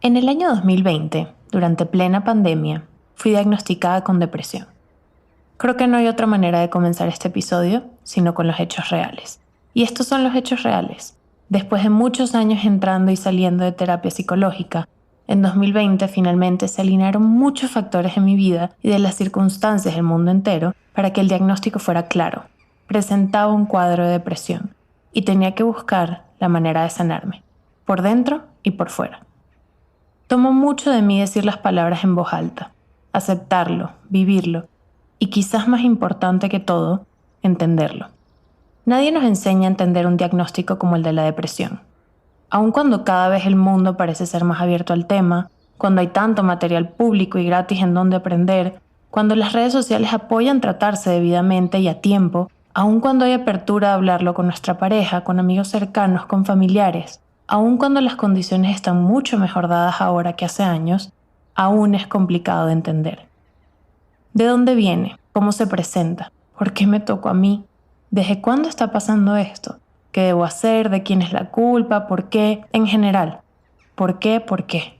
En el año 2020, durante plena pandemia, fui diagnosticada con depresión. Creo que no hay otra manera de comenzar este episodio sino con los hechos reales. Y estos son los hechos reales. Después de muchos años entrando y saliendo de terapia psicológica, en 2020 finalmente se alinearon muchos factores en mi vida y de las circunstancias del mundo entero para que el diagnóstico fuera claro. Presentaba un cuadro de depresión y tenía que buscar la manera de sanarme, por dentro y por fuera. Tomó mucho de mí decir las palabras en voz alta, aceptarlo, vivirlo y quizás más importante que todo, entenderlo. Nadie nos enseña a entender un diagnóstico como el de la depresión. Aun cuando cada vez el mundo parece ser más abierto al tema, cuando hay tanto material público y gratis en donde aprender, cuando las redes sociales apoyan tratarse debidamente y a tiempo, aun cuando hay apertura a hablarlo con nuestra pareja, con amigos cercanos, con familiares, aun cuando las condiciones están mucho mejor dadas ahora que hace años, aún es complicado de entender. ¿De dónde viene? ¿Cómo se presenta? ¿Por qué me tocó a mí? ¿Desde cuándo está pasando esto? ¿Qué debo hacer? ¿De quién es la culpa? ¿Por qué? En general. ¿Por qué? ¿Por qué?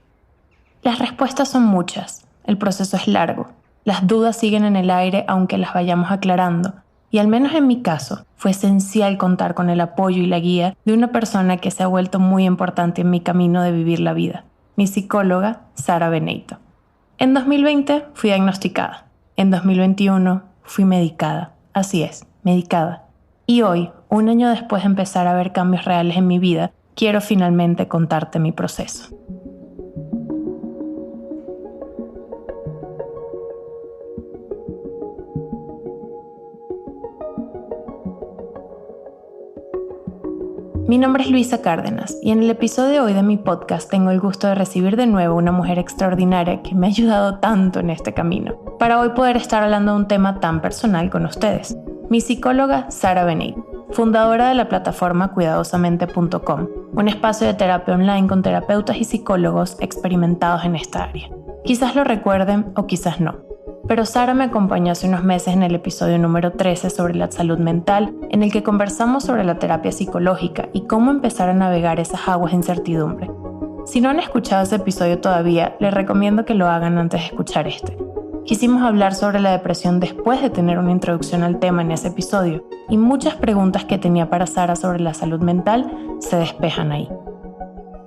Las respuestas son muchas. El proceso es largo. Las dudas siguen en el aire aunque las vayamos aclarando. Y al menos en mi caso, fue esencial contar con el apoyo y la guía de una persona que se ha vuelto muy importante en mi camino de vivir la vida, mi psicóloga, Sara Beneito. En 2020 fui diagnosticada. En 2021 fui medicada. Así es, medicada. Y hoy, un año después de empezar a ver cambios reales en mi vida, quiero finalmente contarte mi proceso. Mi nombre es Luisa Cárdenas y en el episodio de hoy de mi podcast tengo el gusto de recibir de nuevo una mujer extraordinaria que me ha ayudado tanto en este camino, para hoy poder estar hablando de un tema tan personal con ustedes. Mi psicóloga Sara Beneito, fundadora de la plataforma cuidadosamente.com, un espacio de terapia online con terapeutas y psicólogos experimentados en esta área. Quizás lo recuerden o quizás no. Pero Sara me acompañó hace unos meses en el episodio número 13 sobre la salud mental, en el que conversamos sobre la terapia psicológica y cómo empezar a navegar esas aguas de incertidumbre. Si no han escuchado ese episodio todavía, les recomiendo que lo hagan antes de escuchar este. Quisimos hablar sobre la depresión después de tener una introducción al tema en ese episodio, y muchas preguntas que tenía para Sara sobre la salud mental se despejan ahí.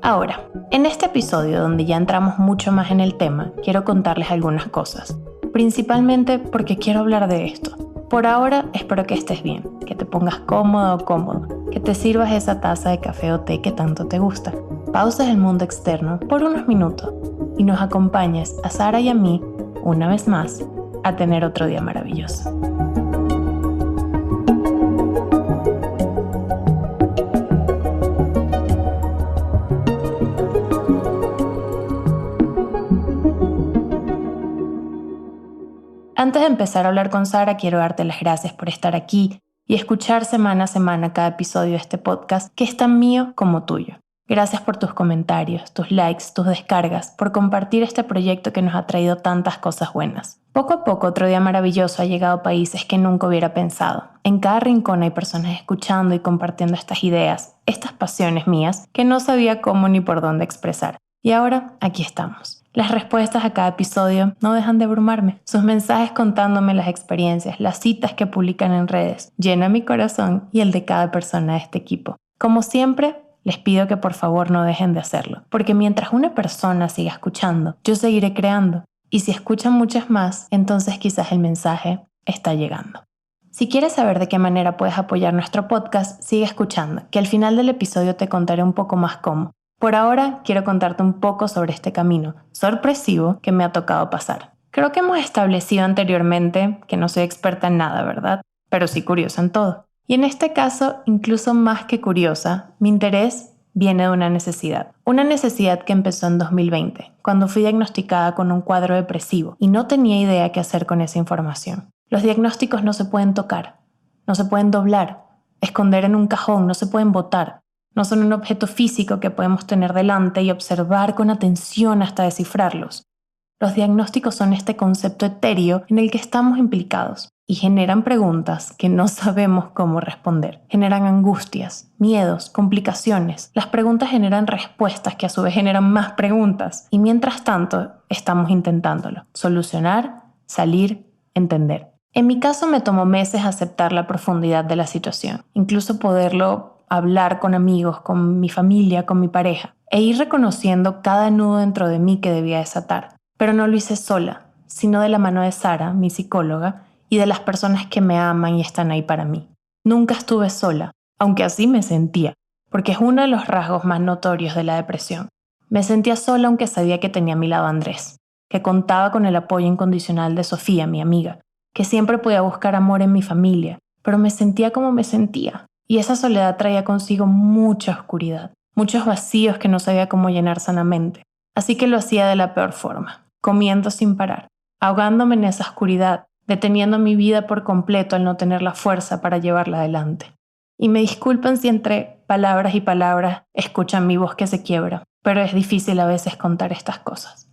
Ahora, en este episodio donde ya entramos mucho más en el tema, quiero contarles algunas cosas. Principalmente porque quiero hablar de esto. Por ahora espero que estés bien, que te pongas cómodo o cómodo, que te sirvas esa taza de café o té que tanto te gusta. Pauses el mundo externo por unos minutos y nos acompañes a Sara y a mí, una vez más, a tener otro día maravilloso. Antes de empezar a hablar con Sara, quiero darte las gracias por estar aquí y escuchar semana a semana cada episodio de este podcast que es tan mío como tuyo. Gracias por tus comentarios, tus likes, tus descargas, por compartir este proyecto que nos ha traído tantas cosas buenas. Poco a poco, otro día maravilloso ha llegado a países que nunca hubiera pensado. En cada rincón hay personas escuchando y compartiendo estas ideas, estas pasiones mías que no sabía cómo ni por dónde expresar. Y ahora, aquí estamos. Las respuestas a cada episodio no dejan de abrumarme. Sus mensajes contándome las experiencias, las citas que publican en redes, llenan mi corazón y el de cada persona de este equipo. Como siempre, les pido que por favor no dejen de hacerlo, porque mientras una persona siga escuchando, yo seguiré creando. Y si escuchan muchas más, entonces quizás el mensaje está llegando. Si quieres saber de qué manera puedes apoyar nuestro podcast, sigue escuchando, que al final del episodio te contaré un poco más cómo. Por ahora, quiero contarte un poco sobre este camino sorpresivo que me ha tocado pasar. Creo que hemos establecido anteriormente que no soy experta en nada, ¿verdad? Pero sí curiosa en todo. Y en este caso, incluso más que curiosa, mi interés viene de una necesidad. Una necesidad que empezó en 2020, cuando fui diagnosticada con un cuadro depresivo y no tenía idea qué hacer con esa información. Los diagnósticos no se pueden tocar, no se pueden doblar, esconder en un cajón, no se pueden botar. No son un objeto físico que podemos tener delante y observar con atención hasta descifrarlos. Los diagnósticos son este concepto etéreo en el que estamos implicados y generan preguntas que no sabemos cómo responder. Generan angustias, miedos, complicaciones. Las preguntas generan respuestas que a su vez generan más preguntas. Y mientras tanto, estamos intentándolo. Solucionar, salir, entender. En mi caso me tomó meses aceptar la profundidad de la situación. Incluso poderlo hablar con amigos, con mi familia, con mi pareja. E ir reconociendo cada nudo dentro de mí que debía desatar. Pero no lo hice sola, sino de la mano de Sara, mi psicóloga, y de las personas que me aman y están ahí para mí. Nunca estuve sola, aunque así me sentía, porque es uno de los rasgos más notorios de la depresión. Me sentía sola aunque sabía que tenía a mi lado a Andrés, que contaba con el apoyo incondicional de Sofía, mi amiga, que siempre podía buscar amor en mi familia, pero me sentía como me sentía. Y esa soledad traía consigo mucha oscuridad, muchos vacíos que no sabía cómo llenar sanamente. Así que lo hacía de la peor forma, comiendo sin parar, ahogándome en esa oscuridad, deteniendo mi vida por completo al no tener la fuerza para llevarla adelante. Y me disculpen si entre palabras y palabras escuchan mi voz que se quiebra, pero es difícil a veces contar estas cosas.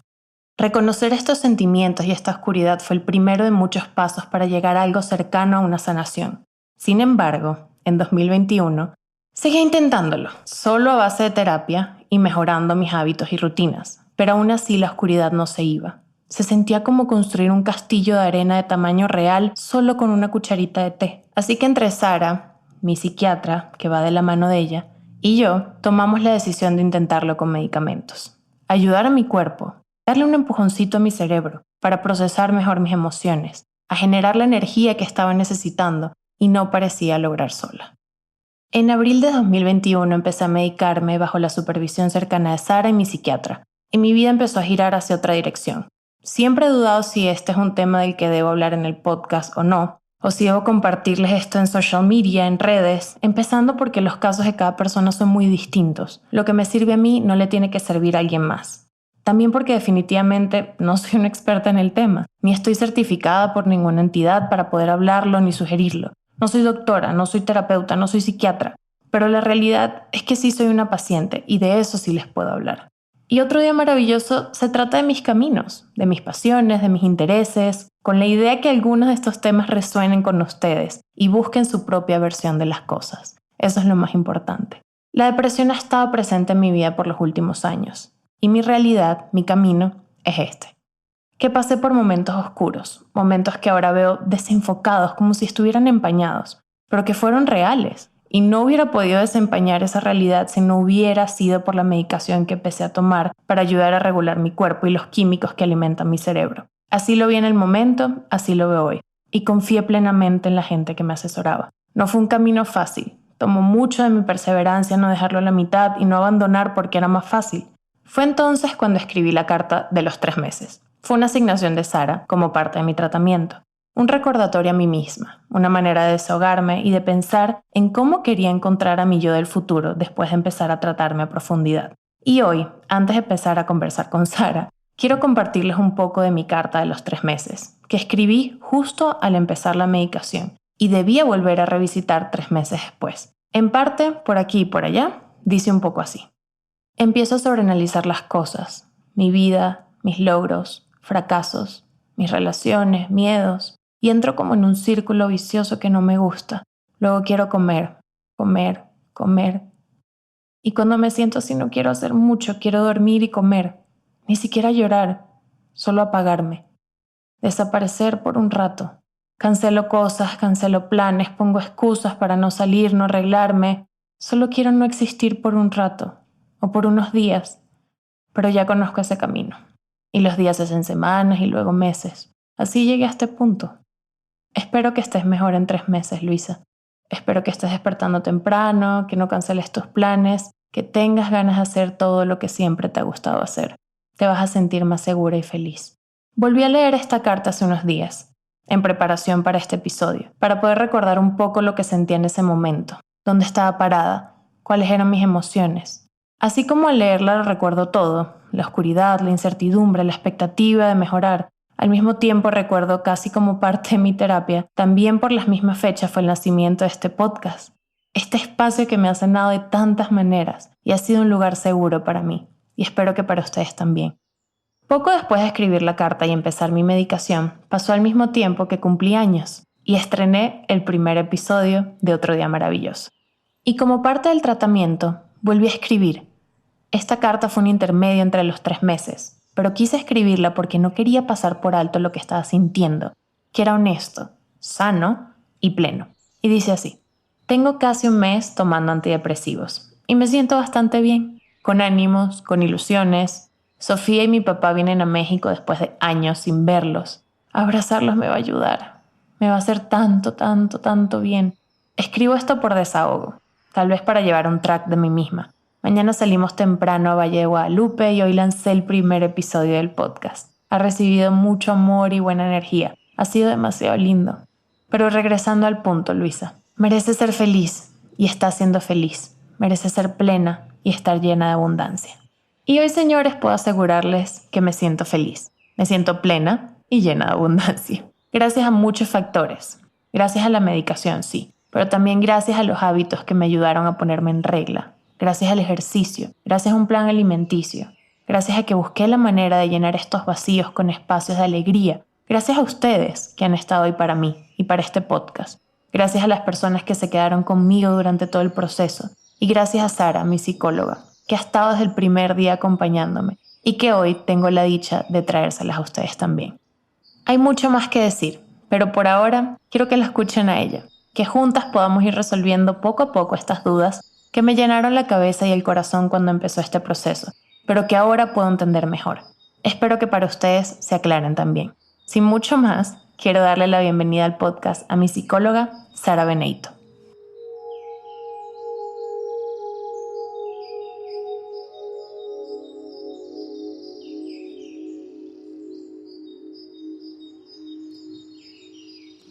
Reconocer estos sentimientos y esta oscuridad fue el primero de muchos pasos para llegar a algo cercano a una sanación. Sin embargo, en 2021, seguía intentándolo, solo a base de terapia y mejorando mis hábitos y rutinas, pero aún así la oscuridad no se iba. Se sentía como construir un castillo de arena de tamaño real solo con una cucharita de té. Así que entre Sara, mi psiquiatra, que va de la mano de ella, y yo tomamos la decisión de intentarlo con medicamentos. Ayudar a mi cuerpo, darle un empujoncito a mi cerebro para procesar mejor mis emociones, a generar la energía que estaba necesitando y no parecía lograr sola. En abril de 2021 empecé a medicarme bajo la supervisión cercana de Sara y mi psiquiatra, y mi vida empezó a girar hacia otra dirección. Siempre he dudado si este es un tema del que debo hablar en el podcast o no, o si debo compartirles esto en social media, en redes, empezando porque los casos de cada persona son muy distintos. Lo que me sirve a mí no le tiene que servir a alguien más. También porque definitivamente no soy una experta en el tema, ni estoy certificada por ninguna entidad para poder hablarlo ni sugerirlo. No soy doctora, no soy terapeuta, no soy psiquiatra, pero la realidad es que sí soy una paciente y de eso sí les puedo hablar. Y otro día maravilloso se trata de mis caminos, de mis pasiones, de mis intereses, con la idea que algunos de estos temas resuenen con ustedes y busquen su propia versión de las cosas. Eso es lo más importante. La depresión ha estado presente en mi vida por los últimos años. Y mi realidad, mi camino, es este. Que pasé por momentos oscuros, momentos que ahora veo desenfocados como si estuvieran empañados, pero que fueron reales. Y no hubiera podido desempañar esa realidad si no hubiera sido por la medicación que empecé a tomar para ayudar a regular mi cuerpo y los químicos que alimentan mi cerebro. Así lo vi en el momento, así lo veo hoy. Y confié plenamente en la gente que me asesoraba. No fue un camino fácil. Tomó mucho de mi perseverancia no dejarlo a la mitad y no abandonar porque era más fácil. Fue entonces cuando escribí la carta de los 3 meses. Fue una asignación de Sara como parte de mi tratamiento. Un recordatorio a mí misma, una manera de desahogarme y de pensar en cómo quería encontrar a mi yo del futuro después de empezar a tratarme a profundidad. Y hoy, antes de empezar a conversar con Sara, quiero compartirles un poco de mi carta de los 3 meses, que escribí justo al empezar la medicación y debía volver a revisitar 3 meses después. En parte, por aquí y por allá, dice un poco así. Empiezo a sobreanalizar las cosas, mi vida, mis logros, fracasos, mis relaciones, miedos, y entro como en un círculo vicioso que no me gusta. Luego quiero comer, comer, comer. Y cuando me siento así no quiero hacer mucho, quiero dormir y comer. Ni siquiera llorar, solo apagarme. Desaparecer por un rato. Cancelo cosas, cancelo planes, pongo excusas para no salir, no arreglarme. Solo quiero no existir por un rato, o por unos días. Pero ya conozco ese camino. Y los días se hacen semanas y luego meses. Así llegué a este punto. Espero que estés mejor en 3 meses, Luisa. Espero que estés despertando temprano, que no canceles tus planes, que tengas ganas de hacer todo lo que siempre te ha gustado hacer. Te vas a sentir más segura y feliz. Volví a leer esta carta hace unos días, en preparación para este episodio, para poder recordar un poco lo que sentía en ese momento, dónde estaba parada, cuáles eran mis emociones. Así como al leerla lo recuerdo todo, la oscuridad, la incertidumbre, la expectativa de mejorar. Al mismo tiempo recuerdo casi como parte de mi terapia, también por las mismas fechas fue el nacimiento de este podcast. Este espacio que me ha sanado de tantas maneras y ha sido un lugar seguro para mí, y espero que para ustedes también. Poco después de escribir la carta y empezar mi medicación, pasó al mismo tiempo que cumplí años y estrené el primer episodio de Otro Día Maravilloso. Y como parte del tratamiento, volví a escribir. Esta carta fue un intermedio entre los 3 meses, pero quise escribirla porque no quería pasar por alto lo que estaba sintiendo, que era honesto, sano y pleno. Y dice así: tengo casi un mes tomando antidepresivos y me siento bastante bien, con ánimos, con ilusiones. Sofía y mi papá vienen a México después de años sin verlos. Abrazarlos me va a ayudar. Me va a hacer tanto, tanto, tanto bien. Escribo esto por desahogo, tal vez para llevar un track de mí misma. Mañana salimos temprano a Valle de Guadalupe y hoy lancé el primer episodio del podcast. Ha recibido mucho amor y buena energía. Ha sido demasiado lindo. Pero regresando al punto, Luisa, merece ser feliz y está siendo feliz. Merece ser plena y estar llena de abundancia. Y hoy, señores, puedo asegurarles que me siento feliz. Me siento plena y llena de abundancia. Gracias a muchos factores. Gracias a la medicación, sí, pero también gracias a los hábitos que me ayudaron a ponerme en regla. Gracias al ejercicio, gracias a un plan alimenticio, gracias a que busqué la manera de llenar estos vacíos con espacios de alegría, gracias a ustedes que han estado ahí para mí y para este podcast, gracias a las personas que se quedaron conmigo durante todo el proceso y gracias a Sara, mi psicóloga, que ha estado desde el primer día acompañándome y que hoy tengo la dicha de traérselas a ustedes también. Hay mucho más que decir, pero por ahora quiero que la escuchen a ella, que juntas podamos ir resolviendo poco a poco estas dudas que me llenaron la cabeza y el corazón cuando empezó este proceso, pero que ahora puedo entender mejor. Espero que para ustedes se aclaren también. Sin mucho más, quiero darle la bienvenida al podcast a mi psicóloga, Sara Beneito.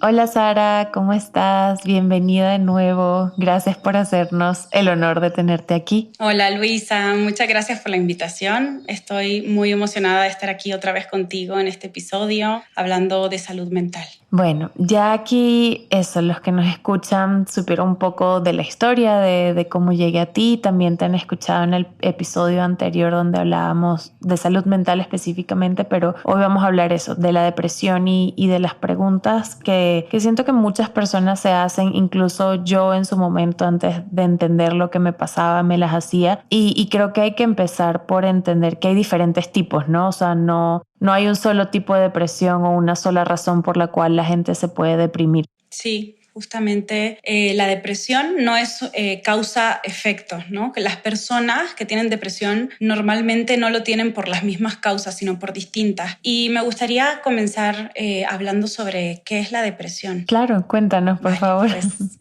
Hola Sara, ¿cómo estás? Bienvenida de nuevo. Gracias por hacernos el honor de tenerte aquí. Hola Luisa, muchas gracias por la invitación. Estoy muy emocionada de estar aquí otra vez contigo en este episodio hablando de salud mental. Bueno, ya aquí los que nos escuchan supieron un poco de la historia, de cómo llegué a ti. También te han escuchado en el episodio anterior donde hablábamos de salud mental específicamente, pero hoy vamos a hablar de la depresión y de las preguntas que siento que muchas personas se hacen. Incluso yo en su momento, antes de entender lo que me pasaba, me las hacía. Y creo que hay que empezar por entender que hay diferentes tipos, ¿no? O sea, no hay un solo tipo de depresión o una sola razón por la cual la gente se puede deprimir. Sí, justamente la depresión no es causa-efecto, ¿no? Que las personas que tienen depresión normalmente no lo tienen por las mismas causas, sino por distintas. Y me gustaría comenzar hablando sobre qué es la depresión. Claro, cuéntanos, por favor. Pues,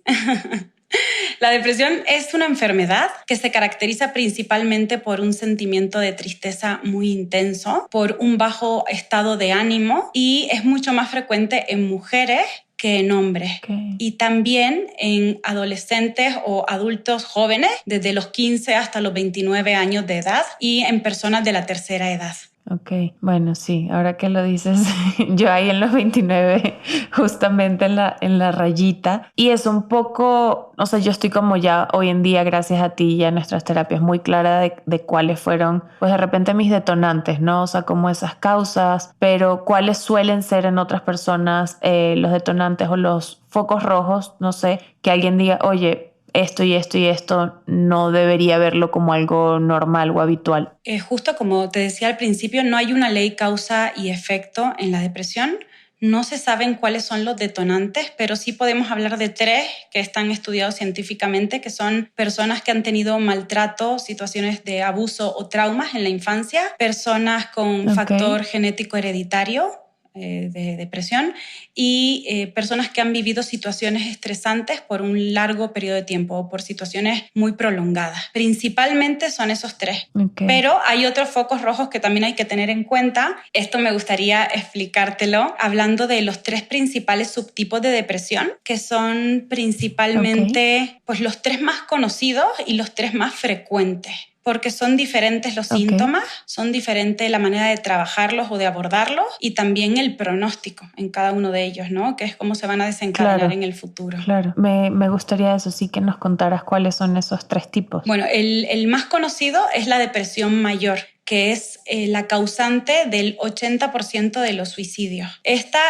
la depresión es una enfermedad que se caracteriza principalmente por un sentimiento de tristeza muy intenso, por un bajo estado de ánimo y es mucho más frecuente en mujeres que en hombres. Okay. Y también en adolescentes o adultos jóvenes desde los 15 hasta los 29 años de edad y en personas de la tercera edad. Ok, bueno, sí, ahora que lo dices, yo ahí en los 29, justamente en la rayita, y es un poco, o sea, yo estoy como ya hoy en día, gracias a ti y a nuestras terapias, muy clara de cuáles fueron, pues de repente mis detonantes, ¿no? O sea, como esas causas, pero cuáles suelen ser en otras personas los detonantes o los focos rojos, no sé, que alguien diga, oye, esto y esto y esto no debería verlo como algo normal o habitual. Justo como te decía al principio, no hay una ley causa y efecto en la depresión. No se saben cuáles son los detonantes, pero sí podemos hablar de 3 que están estudiados científicamente, que son personas que han tenido maltrato, situaciones de abuso o traumas en la infancia, personas con factor genético hereditario, de depresión y personas que han vivido situaciones estresantes por un largo periodo de tiempo o por situaciones muy prolongadas. Principalmente son esos 3. Pero hay otros focos rojos que también hay que tener en cuenta. Esto me gustaría explicártelo hablando de los 3 principales subtipos de depresión, que son principalmente pues, los 3 más conocidos y los 3 más frecuentes. Porque son diferentes los síntomas, son diferentes la manera de trabajarlos o de abordarlos y también el pronóstico en cada uno de ellos, ¿no? Que es cómo se van a desencadenar en el futuro. Claro, me gustaría eso sí que nos contaras cuáles son esos 3 tipos. Bueno, el más conocido es la depresión mayor, que es la causante del 80% de los suicidios. Esta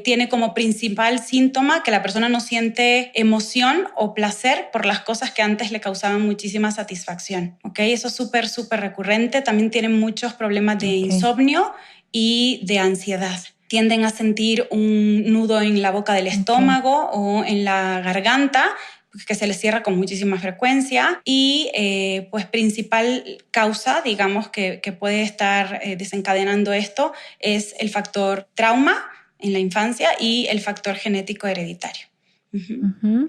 tiene como principal síntoma que la persona no siente emoción o placer por las cosas que antes le causaban muchísima satisfacción. ¿Okay? Eso es súper, súper recurrente. También tienen muchos problemas de insomnio y de ansiedad. Tienden a sentir un nudo en la boca del estómago o en la garganta, que se les cierra con muchísima frecuencia, y pues principal causa, digamos, que puede estar desencadenando esto es el factor trauma en la infancia y el factor genético hereditario.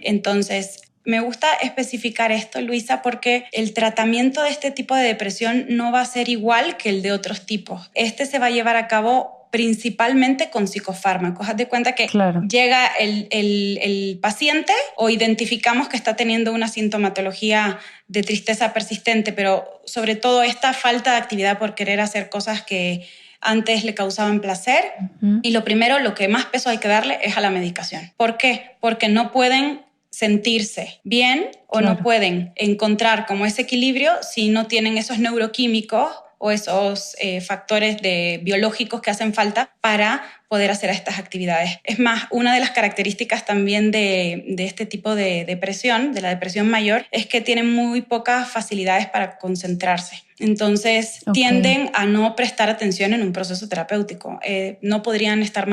Entonces, me gusta especificar esto, Luisa, porque el tratamiento de este tipo de depresión no va a ser igual que el de otros tipos. Este se va a llevar a cabo principalmente con psicofármacos. Haz de cuenta que llega el paciente o identificamos que está teniendo una sintomatología de tristeza persistente, pero sobre todo esta falta de actividad por querer hacer cosas que antes le causaban placer. Y lo primero, lo que más peso hay que darle es a la medicación. ¿Por qué? Porque no pueden sentirse bien o no pueden encontrar como ese equilibrio si no tienen esos neuroquímicos o esos factores biológicos que hacen falta para poder hacer estas actividades. Es más, una de las características también de este tipo de depresión, de la depresión mayor, es que tienen muy pocas facilidades para concentrarse. Entonces, tienden a no prestar atención en un proceso terapéutico. No podrían estar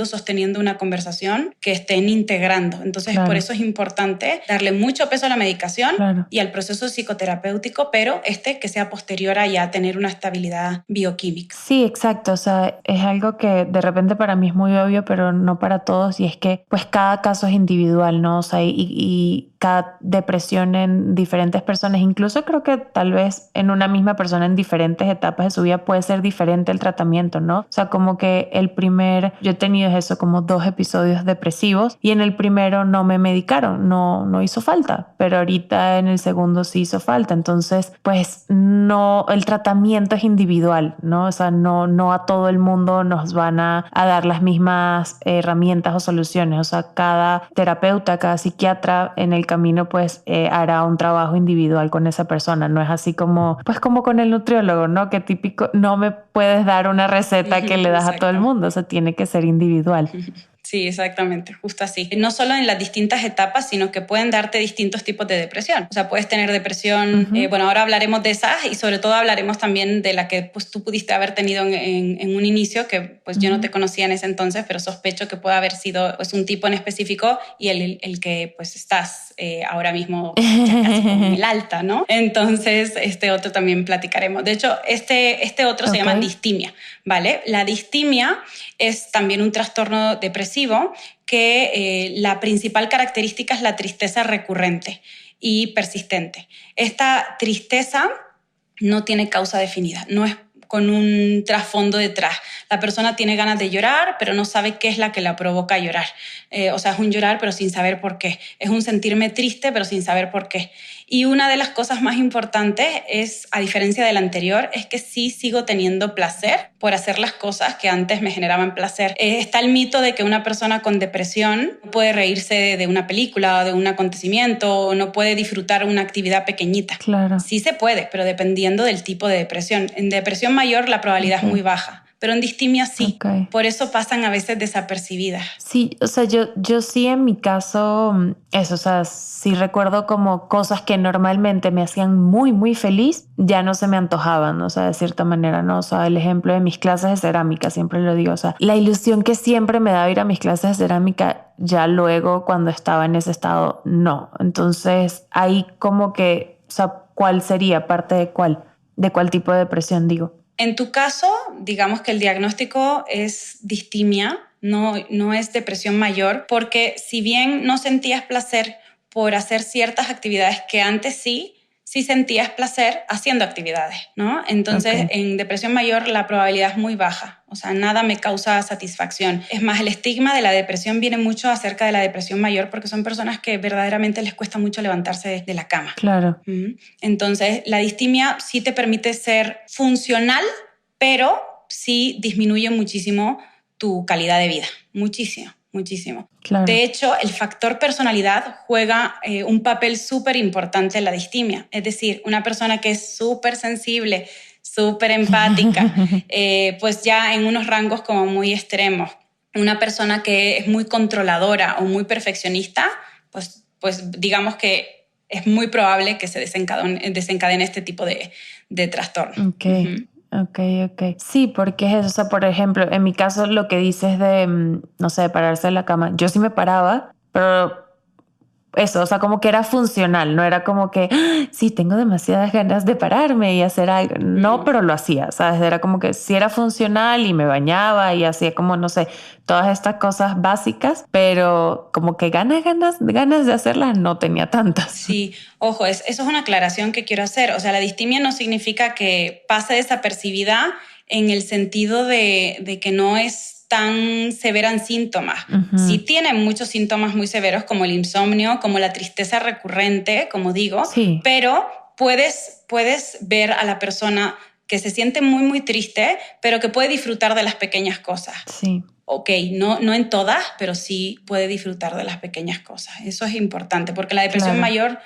sosteniendo una conversación que estén integrando. Entonces, por eso es importante darle mucho peso a la medicación y al proceso psicoterapéutico, pero que sea posterior a ya tener una estabilidad bioquímica. Sí, exacto. O sea, es algo que de repente para mí es muy obvio, pero no para todos. Y es que pues cada caso es individual, ¿no? O sea, y cada depresión en diferentes personas, incluso creo que tal vez en una misma persona en diferentes etapas de su vida puede ser diferente el tratamiento, ¿no? O sea, como que yo he tenido eso, como 2 episodios depresivos y en el primero no me medicaron, no hizo falta, pero ahorita en el segundo sí hizo falta. Entonces, pues no, el tratamiento es individual, ¿no? O sea, no a todo el mundo nos van a dar las mismas herramientas o soluciones. O sea, cada terapeuta, cada psiquiatra en el camino pues hará un trabajo individual con esa persona. No es así como con el nutriólogo, ¿no? Que típico, no me puedes dar una receta que le das a todo el mundo. O sea, tiene que ser individual. Sí, exactamente, justo así. No solo en las distintas etapas, sino que pueden darte distintos tipos de depresión. O sea, puedes tener depresión, bueno, ahora hablaremos de esas y sobre todo hablaremos también de la que pues, tú pudiste haber tenido en un inicio, que pues yo no te conocía en ese entonces, pero sospecho que puede haber sido pues, un tipo en específico y el que pues estás ahora mismo ya casi como en el alta, ¿no? Entonces, este otro también platicaremos. De hecho, este otro se llama distimia, ¿vale? La distimia es también un trastorno depresivo que la principal característica es la tristeza recurrente y persistente. Esta tristeza no tiene causa definida, no es con un trasfondo detrás. La persona tiene ganas de llorar, pero no sabe qué es la que la provoca a llorar. O sea, es un llorar, pero sin saber por qué. Es un sentirme triste, pero sin saber por qué. Y una de las cosas más importantes es, a diferencia del anterior, es que sí sigo teniendo placer por hacer las cosas que antes me generaban placer. Está el mito de que una persona con depresión no puede reírse de una película o de un acontecimiento o no puede disfrutar una actividad pequeñita. Claro. Sí se puede, pero dependiendo del tipo de depresión. En depresión mayor la probabilidad es muy baja, pero en distimia sí. Por eso pasan a veces desapercibidas. Sí, o sea, yo sí en mi caso, eso, o sea, sí recuerdo como cosas que normalmente me hacían muy, muy feliz, ya no se me antojaban, o sea, de cierta manera, ¿no? O sea, el ejemplo de mis clases de cerámica, siempre lo digo, o sea, la ilusión que siempre me daba ir a mis clases de cerámica, ya luego cuando estaba en ese estado, no. Entonces, ahí como que, o sea, ¿cuál sería? ¿Parte de cuál? ¿De cuál tipo de depresión digo? En tu caso, digamos que el diagnóstico es distimia, no es depresión mayor, porque si bien no sentías placer por hacer ciertas actividades que antes sí sentías placer haciendo actividades, ¿no? Entonces, en depresión mayor la probabilidad es muy baja, o sea, nada me causa satisfacción. Es más, el estigma de la depresión viene mucho acerca de la depresión mayor porque son personas que verdaderamente les cuesta mucho levantarse de la cama. Claro. Entonces, la distimia sí te permite ser funcional, pero sí disminuye muchísimo tu calidad de vida, muchísimo. Claro. De hecho, el factor personalidad juega un papel súper importante en la distimia. Es decir, una persona que es súper sensible, súper empática, pues ya en unos rangos como muy extremos. Una persona que es muy controladora o muy perfeccionista, pues digamos que es muy probable que se desencadene este tipo de trastorno. Ok. Ok. Sí, porque es eso. O sea, por ejemplo, en mi caso lo que dices de, no sé, pararse de la cama. Yo sí me paraba, pero eso, o sea, como que era funcional, no era como que, "Ah, sí, tengo demasiadas ganas de pararme y hacer algo". No, pero lo hacía, ¿sabes? Era como que sí era funcional y me bañaba y hacía como, no sé, todas estas cosas básicas, pero como que ganas de hacerlas no tenía tantas. Sí, ojo, eso es una aclaración que quiero hacer. O sea, la distimia no significa que pase desapercibida en el sentido de que no es tan severa en síntomas. Sí tiene muchos síntomas muy severos como el insomnio, como la tristeza recurrente, como digo, Sí. pero puedes ver a la persona que se siente muy, muy triste, pero que puede disfrutar de las pequeñas cosas. Sí. Ok, no en todas, pero sí puede disfrutar de las pequeñas cosas. Eso es importante, porque la depresión mayor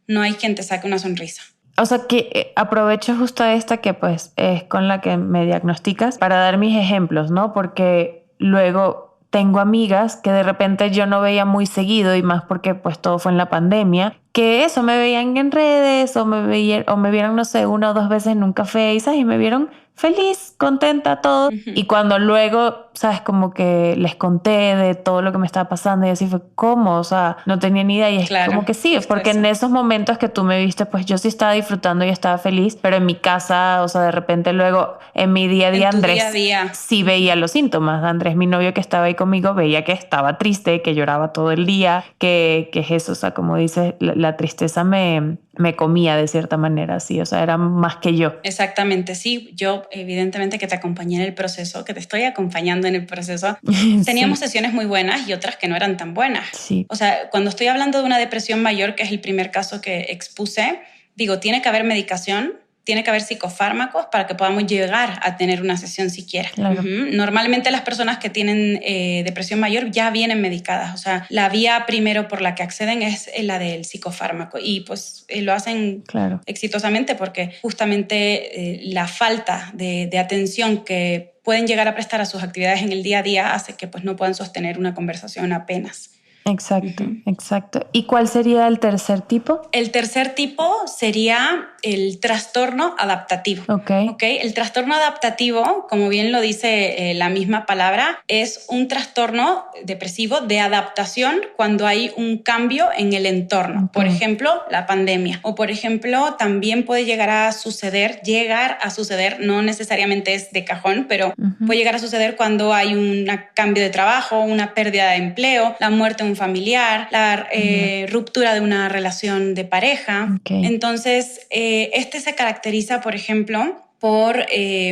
no hay quien te saque una sonrisa. O sea que aprovecho justo esta que pues es con la que me diagnosticas para dar mis ejemplos, ¿no? Porque luego tengo amigas que de repente yo no veía muy seguido y más porque pues todo fue en la pandemia, que eso me veían en redes o me vieron, no sé, 1 o 2 veces en un café y, ¿sabes? Y me vieron feliz, contenta, todo. Y cuando luego, ¿sabes? Como que les conté de todo lo que me estaba pasando y así fue, ¿cómo? O sea, no tenía ni idea. Y es Claro, como que sí, justo porque eso. en esos momentos que tú me viste, pues yo sí estaba disfrutando y estaba feliz, pero en mi casa, o sea, de repente luego en mi día a día, En tu día a Andrés día. sí veía los síntomas. Andrés, mi novio que estaba ahí conmigo, veía que estaba triste, que lloraba todo el día, que es eso, o sea, como dices, la tristeza me comía de cierta manera, sí, o sea, era más que yo. Exactamente, sí. Yo, evidentemente, que te acompañé en el proceso, que te estoy acompañando en el proceso. Teníamos Sí. sesiones muy buenas y otras que no eran tan buenas. Sí. O sea, cuando estoy hablando de una depresión mayor, que es el primer caso que expuse, digo, tiene que haber medicación, tiene que haber psicofármacos para que podamos llegar a tener una sesión siquiera. Claro. Normalmente las personas que tienen depresión mayor ya vienen medicadas. O sea, la vía primero por la que acceden es la del psicofármaco y pues lo hacen exitosamente porque justamente la falta de atención que pueden llegar a prestar a sus actividades en el día a día hace que pues no puedan sostener una conversación apenas. Exacto. ¿Y cuál sería el tercer tipo? El tercer tipo sería el trastorno adaptativo. Ok. El trastorno adaptativo, como bien lo dice la misma palabra, es un trastorno depresivo de adaptación cuando hay un cambio en el entorno. Por ejemplo, la pandemia. O por ejemplo, también puede llegar a suceder, no necesariamente es de cajón, pero puede llegar a suceder cuando hay un cambio de trabajo, una pérdida de empleo, la muerte de un familiar, la ruptura de una relación de pareja. Entonces, este se caracteriza, por ejemplo, por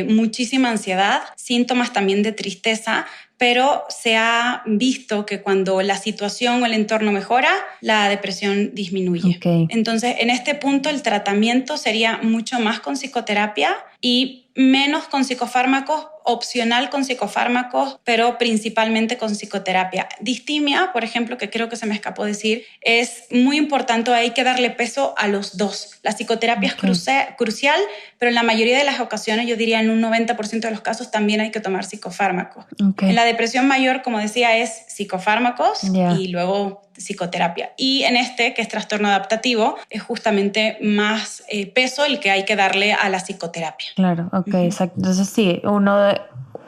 muchísima ansiedad, síntomas también de tristeza, pero se ha visto que cuando la situación o el entorno mejora, la depresión disminuye. Entonces, en este punto, el tratamiento sería mucho más con psicoterapia y menos con psicofármacos, opcional con psicofármacos, pero principalmente con psicoterapia. Distimia, por ejemplo, que creo que se me escapó decir, es muy importante, hay que darle peso a los dos. La psicoterapia es crucial, pero en la mayoría de las ocasiones, yo diría en un 90% de los casos, también hay que tomar psicofármacos. En la depresión mayor, como decía, es psicofármacos y luego psicoterapia. Y en este, que es trastorno adaptativo, es justamente más peso el que hay que darle a la psicoterapia. Claro, exacto. Entonces sí,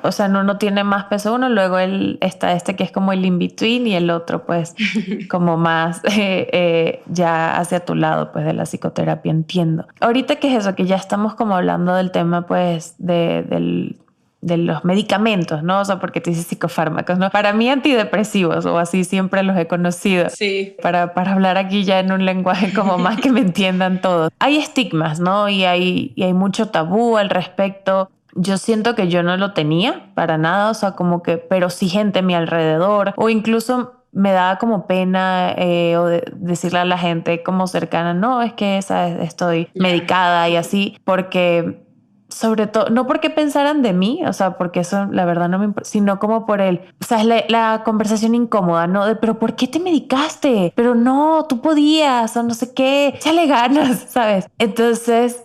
o sea, uno tiene más peso uno, luego está este que es como el in-between y el otro pues como más ya hacia tu lado pues de la psicoterapia, entiendo. Ahorita que es eso, que ya estamos como hablando del tema pues de los medicamentos, ¿no? O sea, porque te dices psicofármacos, ¿no? Para mí antidepresivos o así siempre los he conocido. Sí. Para hablar aquí ya en un lenguaje como más que me entiendan todos. Hay estigmas, ¿no? Y hay mucho tabú al respecto. Yo siento que yo no lo tenía para nada, o sea, como que, pero sí gente a mi alrededor o incluso me daba como pena decirle a la gente como cercana, no, es que estoy medicada y así, porque sobre todo, no porque pensaran de mí, o sea, porque eso la verdad no me importa, sino como por o sea, es la conversación incómoda, ¿no? Pero ¿por qué te medicaste? Pero no, tú podías, o no sé qué, échale ganas, ¿sabes? Entonces,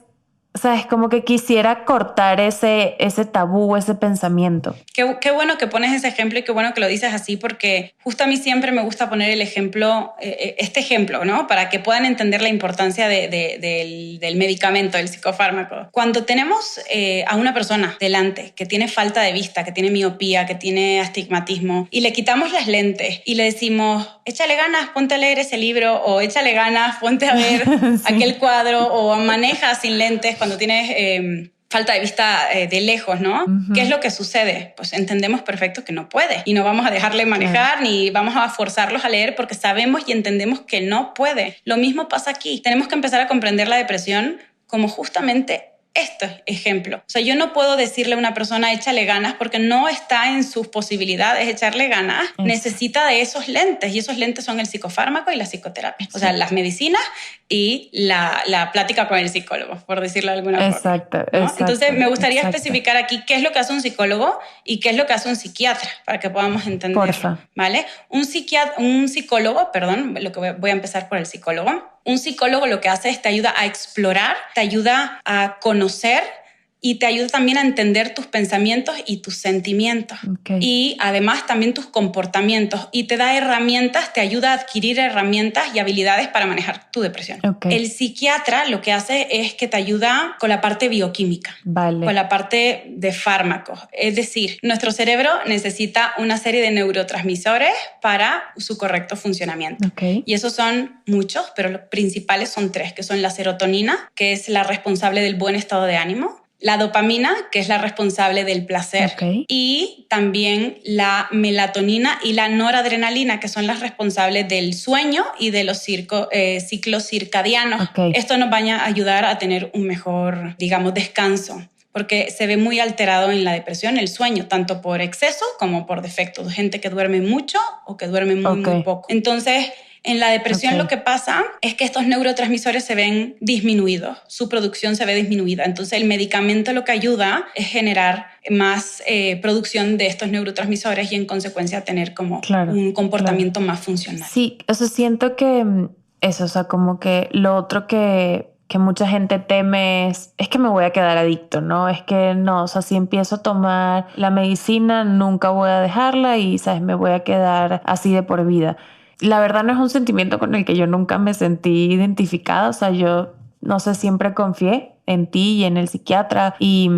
¿sabes? Como que quisiera cortar ese tabú, ese pensamiento. Qué bueno que pones ese ejemplo y qué bueno que lo dices así, porque justo a mí siempre me gusta poner el ejemplo, este ejemplo, ¿no? Para que puedan entender la importancia del medicamento, del psicofármaco. Cuando tenemos a una persona delante que tiene falta de vista, que tiene miopía, que tiene astigmatismo, y le quitamos las lentes y le decimos, échale ganas, ponte a leer ese libro, o échale ganas, ponte a ver sí. aquel cuadro, o maneja sin lentes cuando tienes falta de vista de lejos, ¿no? Uh-huh. ¿Qué es lo que sucede? Pues entendemos perfecto que no puede y no vamos a dejarle manejar ni vamos a forzarlos a leer porque sabemos y entendemos que no puede. Lo mismo pasa aquí. Tenemos que empezar a comprender la depresión como justamente este ejemplo. O sea, yo no puedo decirle a una persona échale ganas porque no está en sus posibilidades echarle ganas. Necesita de esos lentes y esos lentes son el psicofármaco y la psicoterapia. O sea, las medicinas y la plática con el psicólogo, por decirlo de alguna forma. Exacto. Entonces, me gustaría especificar aquí qué es lo que hace un psicólogo y qué es lo que hace un psiquiatra para que podamos entender. Porfa. ¿Vale? Un psicólogo, lo que voy a empezar por el psicólogo. Un psicólogo lo que hace es te ayuda a explorar, te ayuda a conocer y te ayuda también a entender tus pensamientos y tus sentimientos. Okay. Y además también tus comportamientos. Y te da herramientas, te ayuda a adquirir herramientas y habilidades para manejar tu depresión. Okay. El psiquiatra lo que hace es que te ayuda con la parte bioquímica, vale. con la parte de fármacos. Es decir, nuestro cerebro necesita una serie de neurotransmisores para su correcto funcionamiento. Okay. Y esos son muchos, pero los principales son 3, que son la serotonina, que es la responsable del buen estado de ánimo, la dopamina, que es la responsable del placer, y también la melatonina y la noradrenalina, que son las responsables del sueño y de los ciclos circadianos. Esto nos va a ayudar a tener un mejor, digamos, descanso, porque se ve muy alterado en la depresión el sueño, tanto por exceso como por defecto. Gente que duerme mucho o que duerme muy poco. Entonces, en la depresión lo que pasa es que estos neurotransmisores se ven disminuidos, su producción se ve disminuida. Entonces el medicamento lo que ayuda es generar más producción de estos neurotransmisores y en consecuencia tener como un comportamiento más funcional. Sí, o sea, siento que eso, o sea, como que lo otro que mucha gente teme es que me voy a quedar adicto, ¿no? Es que no, o sea, si empiezo a tomar la medicina nunca voy a dejarla y, ¿sabes? Me voy a quedar así de por vida. La verdad no es un sentimiento con el que yo nunca me sentí identificada. O sea, yo, no sé, siempre confié en ti y en el psiquiatra y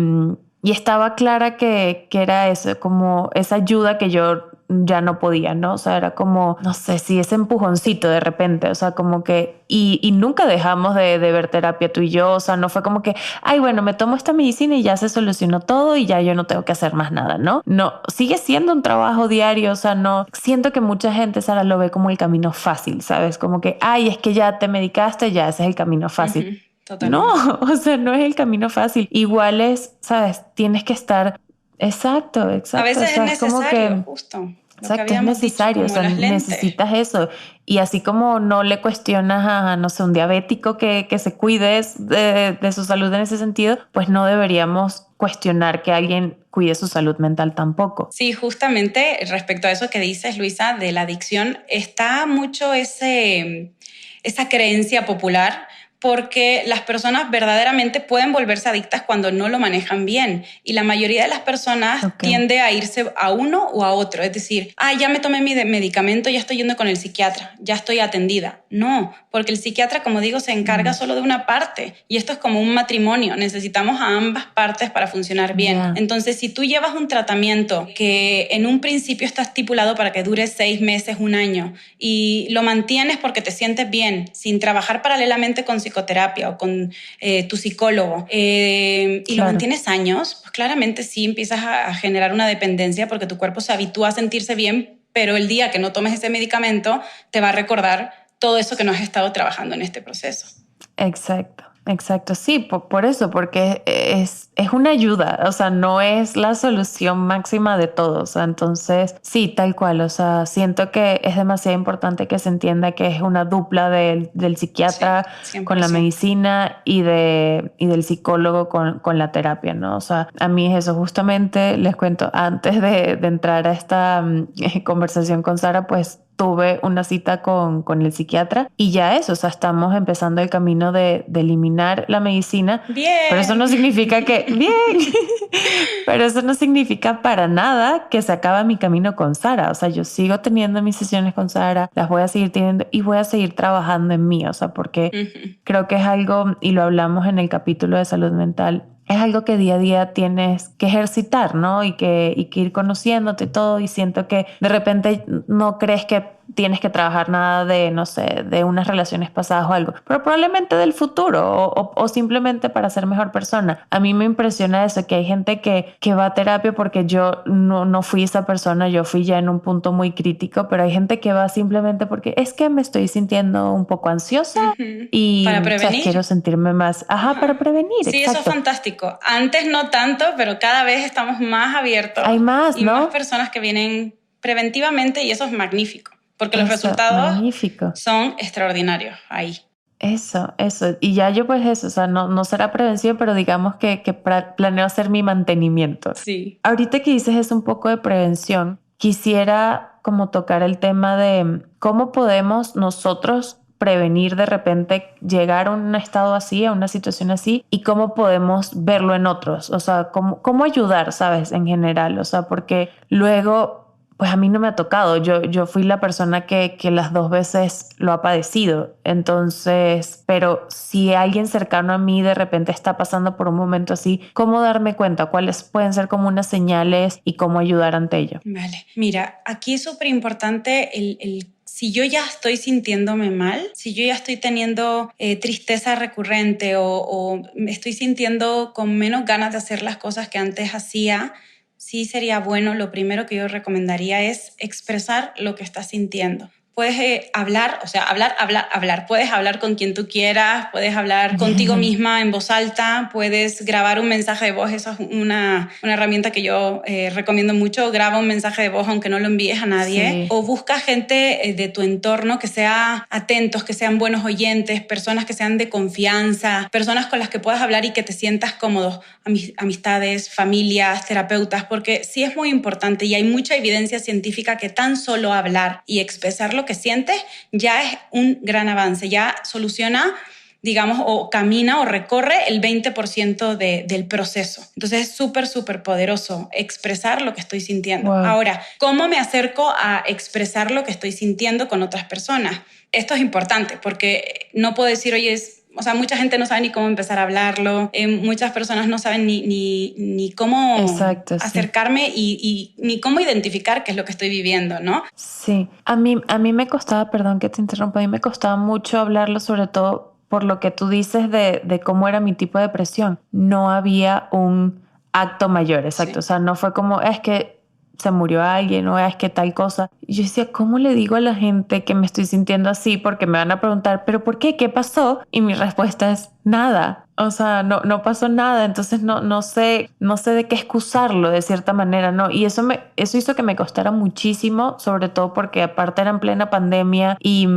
estaba clara que era eso, como esa ayuda que yo ya no podía, ¿no? O sea, era como, no sé, si ese empujoncito de repente, o sea, como que, y nunca dejamos de ver terapia tú y yo, o sea, no fue como que, ay, bueno, me tomo esta medicina y ya se solucionó todo y ya yo no tengo que hacer más nada, ¿no? No, sigue siendo un trabajo diario, o sea, no, siento que mucha gente, Sara, lo ve como el camino fácil, ¿sabes? Como que, ay, es que ya te medicaste, ya ese es el camino fácil. Uh-huh. Totalmente. No, o sea, no es el camino fácil. Igual es, ¿sabes? Tienes que estar... Exacto. A veces o sea, es necesario, como que, justo. Exacto, es necesario, dicho, o sea, necesitas eso. Y así como no le cuestionas a, no sé, un diabético que se cuide de su salud en ese sentido, pues no deberíamos cuestionar que alguien cuide su salud mental tampoco. Sí, justamente respecto a eso que dices, Luisa, de la adicción, está mucho esa creencia popular porque las personas verdaderamente pueden volverse adictas cuando no lo manejan bien. Y la mayoría de las personas tiende a irse a uno o a otro. Es decir, ya me tomé mi medicamento, ya estoy yendo con el psiquiatra, ya estoy atendida. No, porque el psiquiatra, como digo, se encarga solo de una parte. Y esto es como un matrimonio. Necesitamos a ambas partes para funcionar bien. Yeah. Entonces, si tú llevas un tratamiento que en un principio está estipulado para que dure 6 meses, 1 año, y lo mantienes porque te sientes bien, sin trabajar paralelamente con psicoterapia o con tu psicólogo, y lo mantienes años, pues claramente sí empiezas a generar una dependencia porque tu cuerpo se habitúa a sentirse bien, pero el día que no tomes ese medicamento te va a recordar todo eso que no has estado trabajando en este proceso. Exacto. Sí, por eso, porque es una ayuda, o sea, no es la solución máxima de todo. O sea, entonces, sí, tal cual. O sea, siento que es demasiado importante que se entienda que es una dupla del psiquiatra con la medicina y del psicólogo con la terapia, ¿no? O sea, a mí es eso. Justamente les cuento, antes de entrar a esta conversación con Sara, pues tuve una cita con el psiquiatra y ya eso, o sea, estamos empezando el camino de eliminar la medicina. Bien. Pero eso no significa que, bien, pero eso no significa para nada que se acaba mi camino con Sara. O sea, yo sigo teniendo mis sesiones con Sara, las voy a seguir teniendo y voy a seguir trabajando en mí, o sea, porque creo que es algo, y lo hablamos en el capítulo de salud mental, es algo que día a día tienes que ejercitar, ¿no? Y que ir conociéndote todo, y siento que de repente no crees que tienes que trabajar nada de, no sé, de unas relaciones pasadas o algo, pero probablemente del futuro o simplemente para ser mejor persona. A mí me impresiona eso, que hay gente que va a terapia porque yo no fui esa persona, yo fui ya en un punto muy crítico, pero hay gente que va simplemente porque es que me estoy sintiendo un poco ansiosa y para prevenir. ¿sabes? Quiero sentirme más, para prevenir. Sí, exacto. eso es fantástico. Antes no tanto, pero cada vez estamos más abiertos. Hay más, y ¿no? más personas que vienen preventivamente y eso es magnífico. Porque los resultados son extraordinarios ahí. Eso. Y ya yo pues eso, o sea, no será prevención, pero digamos que planeo hacer mi mantenimiento. Sí. Ahorita que dices es un poco de prevención, quisiera como tocar el tema de cómo podemos nosotros prevenir de repente llegar a un estado así, a una situación así, y cómo podemos verlo en otros, o sea, cómo ayudar, ¿sabes? En general, o sea, porque luego pues a mí no me ha tocado. Yo fui la persona que las 2 veces lo ha padecido. Entonces, pero si alguien cercano a mí de repente está pasando por un momento así, ¿cómo darme cuenta? ¿Cuáles pueden ser como unas señales y cómo ayudar ante ello? Vale. Mira, aquí es súper importante si yo ya estoy sintiéndome mal, si yo ya estoy teniendo tristeza recurrente o me estoy sintiendo con menos ganas de hacer las cosas que antes hacía, sí sería bueno, lo primero que yo recomendaría es expresar lo que estás sintiendo. Puedes hablar, o sea, hablar. Puedes hablar con quien tú quieras, puedes hablar contigo misma en voz alta, puedes grabar un mensaje de voz. Eso es una herramienta que yo recomiendo mucho. Graba un mensaje de voz aunque no lo envíes a nadie. Sí. O busca gente de tu entorno que sea atentos, que sean buenos oyentes, personas que sean de confianza, personas con las que puedas hablar y que te sientas cómodos, amistades, familias, terapeutas, porque sí es muy importante y hay mucha evidencia científica que tan solo hablar y expresar lo que sientes ya es un gran avance, ya soluciona, digamos, o camina o recorre el 20% del proceso. Entonces es súper, súper poderoso expresar lo que estoy sintiendo. Wow. Ahora, ¿cómo me acerco a expresar lo que estoy sintiendo con otras personas? Esto es importante porque no puedo decir, oye, o sea, mucha gente no sabe ni cómo empezar a hablarlo, muchas personas no saben ni cómo acercarme y ni cómo identificar qué es lo que estoy viviendo, ¿no? Sí, a mí me costaba, perdón que te interrumpa, a mí me costaba mucho hablarlo, sobre todo por lo que tú dices de cómo era mi tipo de depresión. No había un acto mayor, exacto, sí. O sea, no fue como, es que se murió alguien o es que tal cosa. Y yo decía, ¿cómo le digo a la gente que me estoy sintiendo así? Porque me van a preguntar, ¿pero por qué? ¿Qué pasó? Y mi respuesta es nada. O sea, no pasó nada. Entonces no sé de qué excusarlo de cierta manera, ¿no? Y eso hizo que me costara muchísimo, sobre todo porque aparte era en plena pandemia y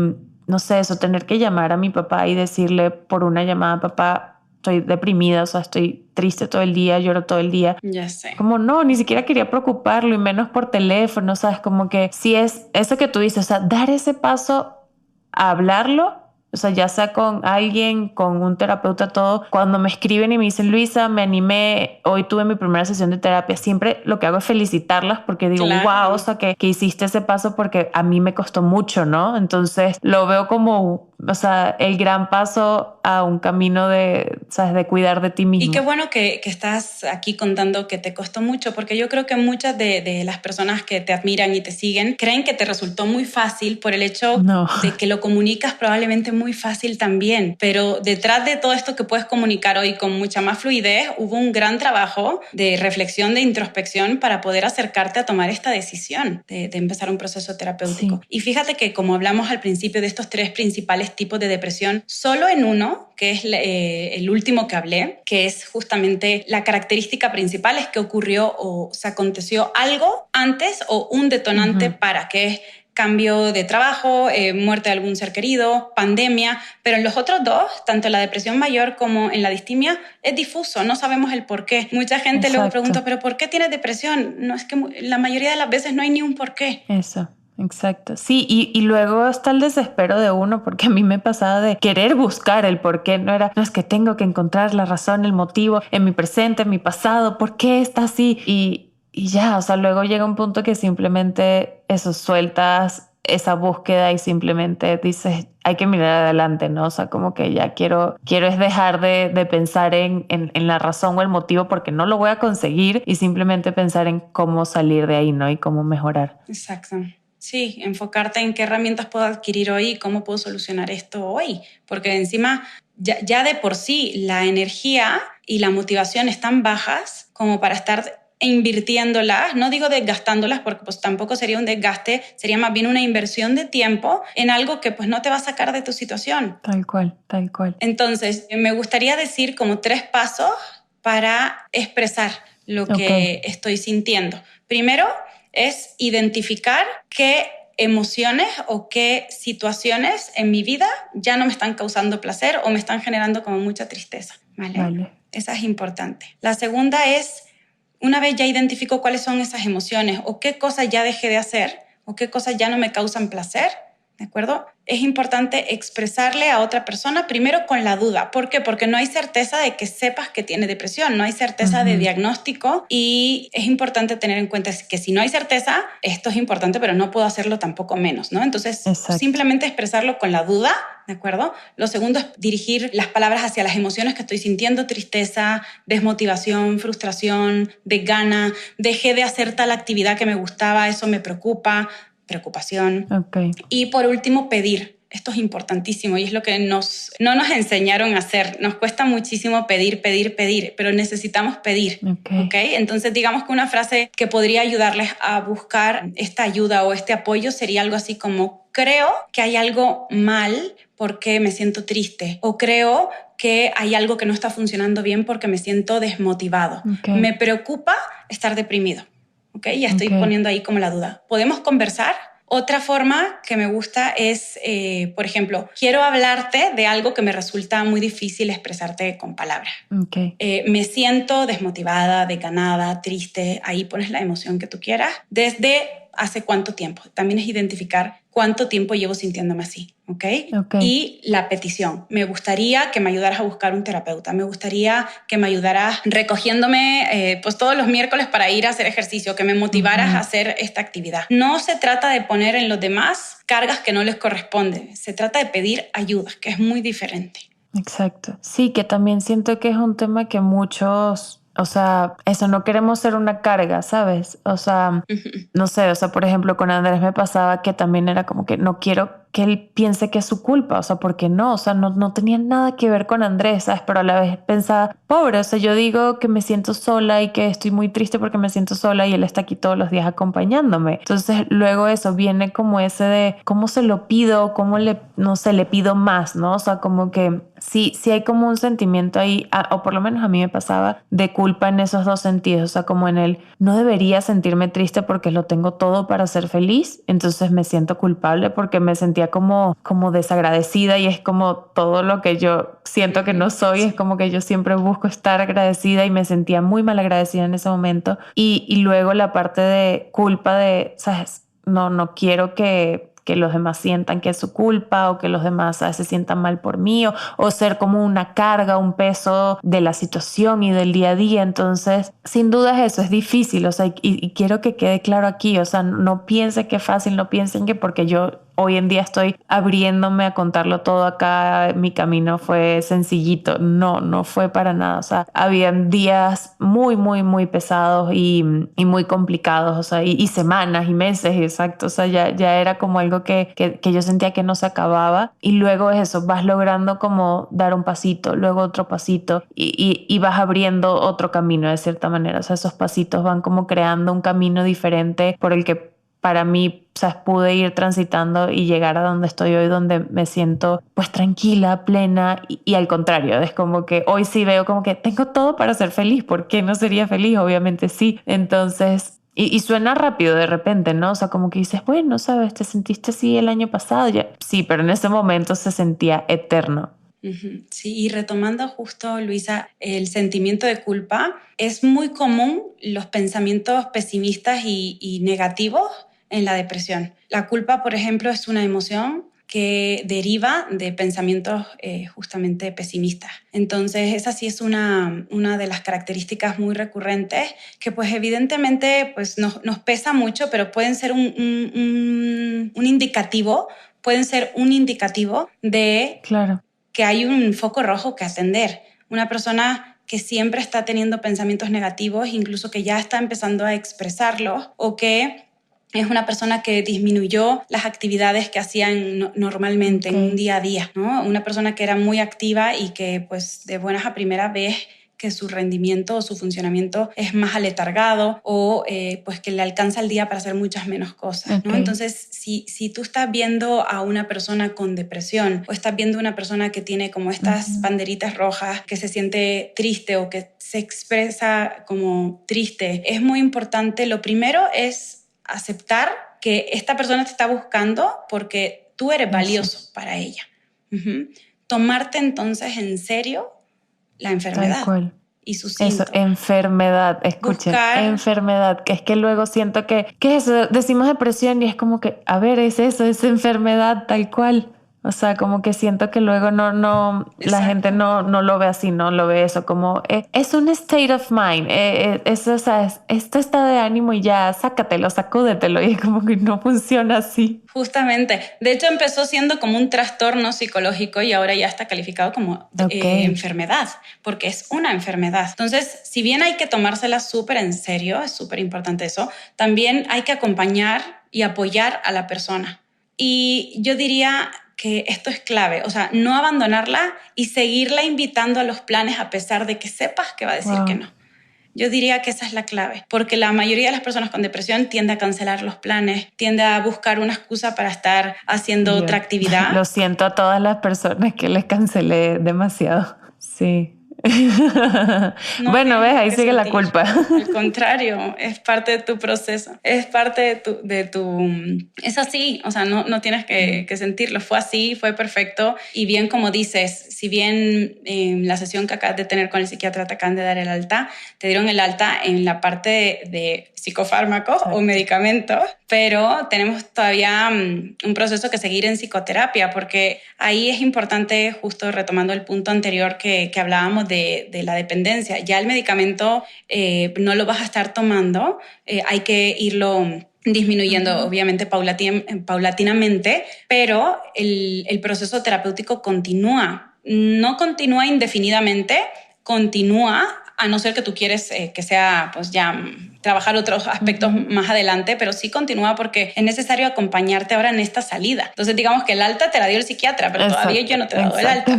no sé, eso, tener que llamar a mi papá y decirle por una llamada, papá, estoy deprimida, o sea, estoy triste todo el día, lloro todo el día. Ya sé. Como no, ni siquiera quería preocuparlo y menos por teléfono, ¿sabes? Como que si es eso que tú dices, o sea, dar ese paso a hablarlo, o sea, ya sea con alguien, con un terapeuta, todo. Cuando me escriben y me dicen, Luisa, me animé, hoy tuve mi primera sesión de terapia, siempre lo que hago es felicitarlas porque digo, claro. wow, o sea, que hiciste ese paso porque a mí me costó mucho, ¿no? Entonces lo veo como, o sea, el gran paso a un camino de, ¿sabes? De cuidar de ti mismo. Y qué bueno que estás aquí contando que te costó mucho, porque yo creo que muchas de las personas que te admiran y te siguen creen que te resultó muy fácil por el hecho de que lo comunicas probablemente muy fácil también, pero detrás de todo esto que puedes comunicar hoy con mucha más fluidez, hubo un gran trabajo de reflexión, de introspección para poder acercarte a tomar esta decisión de empezar un proceso terapéutico. Sí. Y fíjate que como hablamos al principio de estos 3 principales tipos de depresión, solo en uno, que es el último que hablé, que es justamente la característica principal es que ocurrió o se aconteció algo antes o un detonante para que cambio de trabajo, muerte de algún ser querido, pandemia, pero en los otros 2, tanto en la depresión mayor como en la distimia, es difuso, no sabemos el por qué. Mucha gente luego pregunta, ¿pero por qué tienes depresión? No, es que la mayoría de las veces no hay ni un por qué. Eso. Exacto. Sí, y luego está el desespero de uno, porque a mí me pasaba de querer buscar el por qué. No es que tengo que encontrar la razón, el motivo en mi presente, en mi pasado, por qué está así. Y ya, o sea, luego llega un punto que simplemente eso, sueltas esa búsqueda y simplemente dices, hay que mirar adelante, ¿no? O sea, como que ya quiero es dejar de pensar en la razón o el motivo, porque no lo voy a conseguir, y simplemente pensar en cómo salir de ahí, ¿no? Y cómo mejorar. Exacto. Sí, enfocarte en qué herramientas puedo adquirir hoy y cómo puedo solucionar esto hoy. Porque encima, ya de por sí, la energía y la motivación están bajas como para estar invirtiéndolas, no digo desgastándolas porque pues tampoco sería un desgaste, sería más bien una inversión de tiempo en algo que pues no te va a sacar de tu situación. Tal cual, tal cual. Entonces, me gustaría decir como 3 pasos para expresar lo que estoy sintiendo. Primero es identificar qué emociones o qué situaciones en mi vida ya no me están causando placer o me están generando como mucha tristeza. ¿Vale? Esa es importante. La segunda es, una vez ya identifico cuáles son esas emociones o qué cosas ya dejé de hacer o qué cosas ya no me causan placer, ¿de acuerdo? Es importante expresarle a otra persona primero con la duda. ¿Por qué? Porque no hay certeza de que sepas que tiene depresión, no hay certeza de diagnóstico, y es importante tener en cuenta que si no hay certeza, esto es importante, pero no puedo hacerlo tampoco menos, ¿no? Entonces, simplemente expresarlo con la duda, ¿de acuerdo? Lo segundo es dirigir las palabras hacia las emociones que estoy sintiendo: tristeza, desmotivación, frustración, desgana, dejé de hacer tal actividad que me gustaba, eso me preocupa, preocupación. Y por último, pedir. Esto es importantísimo y es lo que no nos enseñaron a hacer. Nos cuesta muchísimo pedir, pero necesitamos pedir. ¿Okay? Entonces, digamos que una frase que podría ayudarles a buscar esta ayuda o este apoyo sería algo así como: creo que hay algo mal porque me siento triste, o creo que hay algo que no está funcionando bien porque me siento desmotivado. Me preocupa estar deprimido. Ya estoy poniendo ahí como la duda. ¿Podemos conversar? Otra forma que me gusta es, por ejemplo, quiero hablarte de algo que me resulta muy difícil expresarte con palabras. Me siento desmotivada, desganada, triste. Ahí pones la emoción que tú quieras. ¿Desde hace cuánto tiempo? También es identificar cuánto tiempo llevo sintiéndome así. Y la petición. Me gustaría que me ayudaras a buscar un terapeuta. Me gustaría que me ayudaras recogiéndome pues todos los miércoles para ir a hacer ejercicio, que me motivaras a hacer esta actividad. No se trata de poner en los demás cargas que no les corresponden. Se trata de pedir ayuda, que es muy diferente. Exacto. Sí, que también siento que es un tema que muchos, o sea, eso, no queremos ser una carga, ¿sabes? O sea, no sé, o sea, por ejemplo, con Andrés me pasaba que también era como que no quiero que él piense que es su culpa, o sea, porque no, o sea, no tenía nada que ver con Andrés, ¿sabes? Pero a la vez pensaba, pobre, o sea, yo digo que me siento sola y que estoy muy triste porque me siento sola y él está aquí todos los días acompañándome. Entonces, luego eso viene como ese de cómo se lo pido, cómo no sé, le pido más, ¿no? O sea, como que sí hay como un sentimiento ahí, o por lo menos a mí me pasaba, de culpa en esos dos sentidos, o sea, como en el no debería sentirme triste porque lo tengo todo para ser feliz, entonces me siento culpable porque me sentía como desagradecida, y es como todo lo que yo siento que no soy, es como que yo siempre busco estar agradecida y me sentía muy mal agradecida en ese momento, y luego la parte de culpa de, ¿sabes? No quiero que los demás sientan que es su culpa, o que los demás, ¿sabes?, se sientan mal por mí, o ser como una carga, un peso de la situación y del día a día. Entonces, sin duda eso es difícil, o sea, y quiero que quede claro aquí, o sea, no piensen que es fácil, no piensen que porque yo hoy en día estoy abriéndome a contarlo todo acá, mi camino fue sencillito. No fue para nada. O sea, habían días muy, muy, muy pesados y muy complicados, o sea, y semanas y meses, exacto. O sea, ya era como algo que yo sentía que no se acababa. Y luego es eso, vas logrando como dar un pasito, luego otro pasito, y vas abriendo otro camino de cierta manera. O sea, esos pasitos van como creando un camino diferente por el que para mí, o sea, pude ir transitando y llegar a donde estoy hoy, donde me siento pues tranquila, plena, y al contrario, es como que hoy sí veo como que tengo todo para ser feliz. ¿Por qué no sería feliz? Obviamente sí. Entonces, y suena rápido de repente, ¿no? O sea, como que dices, bueno, ¿sabes? Te sentiste así el año pasado. Ya. Sí, pero en ese momento se sentía eterno. Sí, y retomando justo, Luisa, el sentimiento de culpa, es muy común los pensamientos pesimistas y negativos en la depresión. La culpa, por ejemplo, es una emoción que deriva de pensamientos justamente pesimistas. Entonces, esa sí es una de las características muy recurrentes que pues evidentemente pues, nos pesa mucho, pero pueden ser un indicativo, pueden ser un indicativo de Claro. que hay un foco rojo que atender. Una persona que siempre está teniendo pensamientos negativos, incluso que ya está empezando a expresarlos, o que es una persona que disminuyó las actividades que hacían normalmente en un día a día, ¿no? Una persona que era muy activa y que pues de buenas a primeras ves que su rendimiento o su funcionamiento es más aletargado o pues que le alcanza el día para hacer muchas menos cosas, ¿no? Entonces, si tú estás viendo a una persona con depresión o estás viendo a una persona que tiene como estas banderitas rojas, que se siente triste o que se expresa como triste, es muy importante. Lo primero es aceptar que esta persona te está buscando porque tú eres valioso para ella. Tomarte entonces en serio la enfermedad. Tal cual. Y sus síntomas. Eso, enfermedad, escuchen, enfermedad, que es que luego siento que, ¿qué es eso? Decimos depresión y es como que, a ver, es eso, es enfermedad tal cual. O sea, como que siento que luego la gente no lo ve así, no lo ve eso como, es un state of mind, eso, o sea, esto está de ánimo y ya, sácatelo, sacúdetelo, y es como que no funciona así. Justamente. De hecho, empezó siendo como un trastorno psicológico y ahora ya está calificado como enfermedad, porque es una enfermedad. Entonces, si bien hay que tomársela súper en serio, es súper importante eso, también hay que acompañar y apoyar a la persona. Y yo diría que esto es clave, o sea, no abandonarla y seguirla invitando a los planes a pesar de que sepas que va a decir que no. Yo diría que esa es la clave, porque la mayoría de las personas con depresión tiende a cancelar los planes, tiende a buscar una excusa para estar haciendo otra actividad. Lo siento a todas las personas que les cancelé demasiado. Sí. No, bueno, ves, ahí sigue la culpa. Al contrario, es parte de tu proceso, es parte de tu es así, o sea, no tienes que sentirlo, fue así, fue perfecto. Y bien, como dices, si bien en la sesión que acabas de tener con el psiquiatra te acaban de dar el alta, te dieron el alta en la parte de psicofármacos o medicamentos, pero tenemos todavía un proceso que seguir en psicoterapia, porque ahí es importante, justo retomando el punto anterior que hablábamos de la dependencia. Ya el medicamento no lo vas a estar tomando, hay que irlo disminuyendo, obviamente paulatinamente, pero el proceso terapéutico continúa. No continúa indefinidamente, continúa, a no ser que tú quieres que sea, pues ya trabajar otros aspectos más adelante, pero sí continúa porque es necesario acompañarte ahora en esta salida. Entonces, digamos que el alta te la dio el psiquiatra, pero todavía yo no te he dado el alta.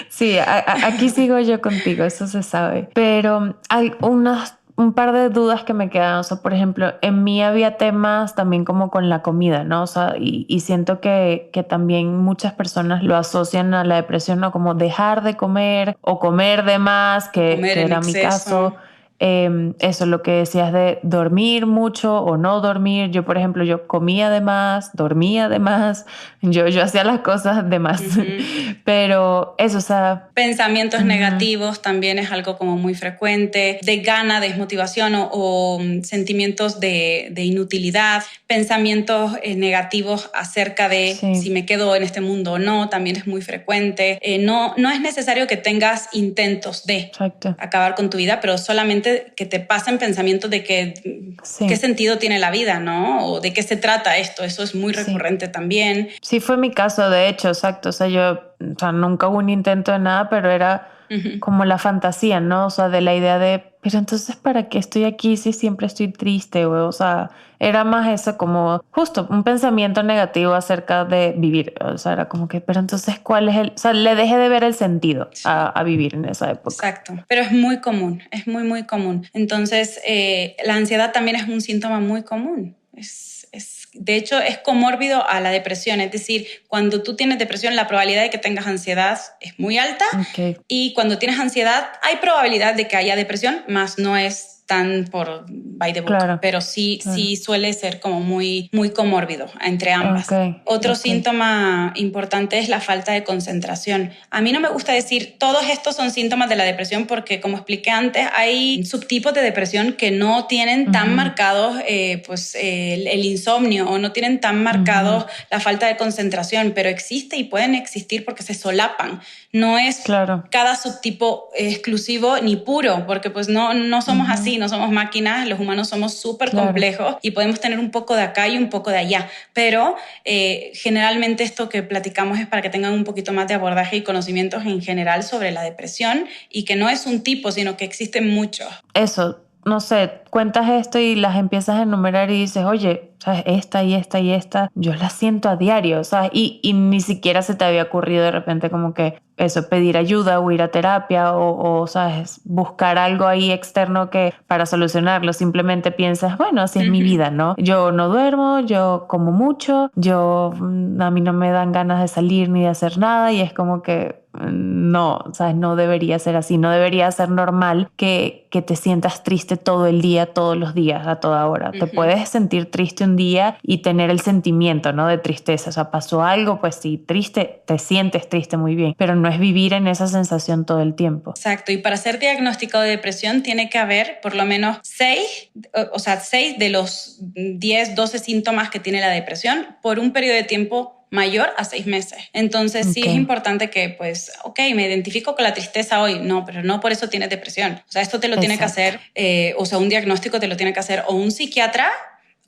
Sí, aquí sigo yo contigo, eso se sabe. Pero hay un par de dudas que me quedan. O sea, por ejemplo, en mí había temas también como con la comida, ¿no? O sea, y siento que también muchas personas lo asocian a la depresión, ¿no? Como dejar de comer o comer de más, que era mi caso. Eso, lo que decías de dormir mucho o no dormir. Yo, por ejemplo, yo comía de más, dormía de más, yo hacía las cosas de más. Pero eso, o sea... Pensamientos negativos también es algo como muy frecuente, de gana, desmotivación o sentimientos de inutilidad, pensamientos negativos acerca de si me quedo en este mundo o no, también es muy frecuente. No es necesario que tengas intentos de acabar con tu vida, pero solamente que te pasen pensamientos de que qué sentido tiene la vida, ¿no? O de qué se trata esto. Eso es muy recurrente también. Sí, fue mi caso, de hecho, exacto. O sea, nunca hubo un intento de nada, pero era como la fantasía, ¿no? O sea, de la idea de, pero entonces, ¿para qué estoy aquí si siempre estoy triste? O sea, era más eso como justo un pensamiento negativo acerca de vivir. O sea, era como que, pero entonces, ¿cuál es o sea, le dejé de ver el sentido a vivir en esa época. Exacto, pero es muy común, es muy, muy común. Entonces, la ansiedad también es un síntoma muy común. De hecho, es comórbido a la depresión. Es decir, cuando tú tienes depresión, la probabilidad de que tengas ansiedad es muy alta. Y cuando tienes ansiedad, hay probabilidad de que haya depresión, más no es tan por by the book, Claro, pero sí, claro. sí suele ser como muy, muy comórbido entre ambas. Otro síntoma importante es la falta de concentración. A mí no me gusta decir todos estos son síntomas de la depresión porque, como expliqué antes, hay subtipos de depresión que no tienen tan marcados el insomnio o no tienen tan marcados la falta de concentración, pero existe y pueden existir porque se solapan. No es cada subtipo exclusivo ni puro, porque pues no somos así, no somos máquinas, los humanos somos súper complejos y podemos tener un poco de acá y un poco de allá, pero generalmente esto que platicamos es para que tengan un poquito más de abordaje y conocimientos en general sobre la depresión y que no es un tipo, sino que existen muchos. Eso, no sé, cuentas esto y las empiezas a enumerar y dices, oye, ¿sabes? Esta y esta y esta, yo las siento a diario, ¿sabes? Y ni siquiera se te había ocurrido de repente como que eso, pedir ayuda o ir a terapia o ¿sabes? Buscar algo ahí externo que para solucionarlo. Simplemente piensas, bueno, así es mi vida, ¿no? Yo no duermo, yo como mucho, a mí no me dan ganas de salir ni de hacer nada y es como que no, ¿sabes? No debería ser así, no debería ser normal que te sientas triste todo el día, todos los días, a toda hora. Te puedes sentir triste un día y tener el sentimiento, ¿no? De tristeza, o sea, pasó algo, pues sí, triste, te sientes triste muy bien, pero no es vivir en esa sensación todo el tiempo. Exacto, y para ser diagnosticado de depresión tiene que haber por lo menos 6 de los 10, 12 síntomas que tiene la depresión por un periodo de tiempo mayor a 6 meses. Entonces sí es importante que pues, me identifico con la tristeza hoy, no, pero no por eso tienes depresión. O sea, esto te lo tiene que hacer, un diagnóstico te lo tiene que hacer o un psiquiatra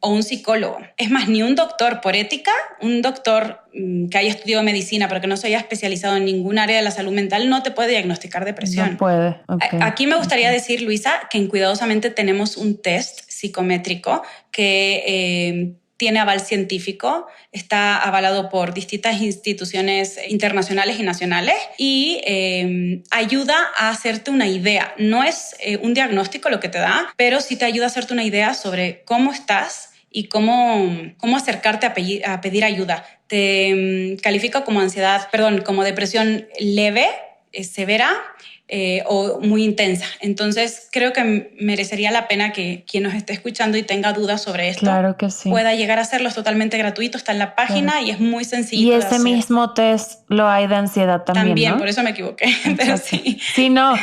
o un psicólogo. Es más, ni un doctor por ética, un doctor que haya estudiado medicina pero que no se haya especializado en ningún área de la salud mental no te puede diagnosticar depresión. No puede. Aquí me gustaría decir, Luisa, que en Cuidadosamente tenemos un test psicométrico que tiene aval científico, está avalado por distintas instituciones internacionales y nacionales y ayuda a hacerte una idea. No es un diagnóstico lo que te da, pero sí te ayuda a hacerte una idea sobre cómo estás y cómo acercarte a pedir ayuda. Te califica como como depresión leve, severa, o muy intensa. Entonces creo que merecería la pena que quien nos esté escuchando y tenga dudas sobre esto pueda llegar a hacerlo. Es totalmente gratuito, está en la página y es muy sencillo. Y ese mismo test lo hay de ansiedad también, ¿no? Por eso me equivoqué. Pero sí. Sí, no,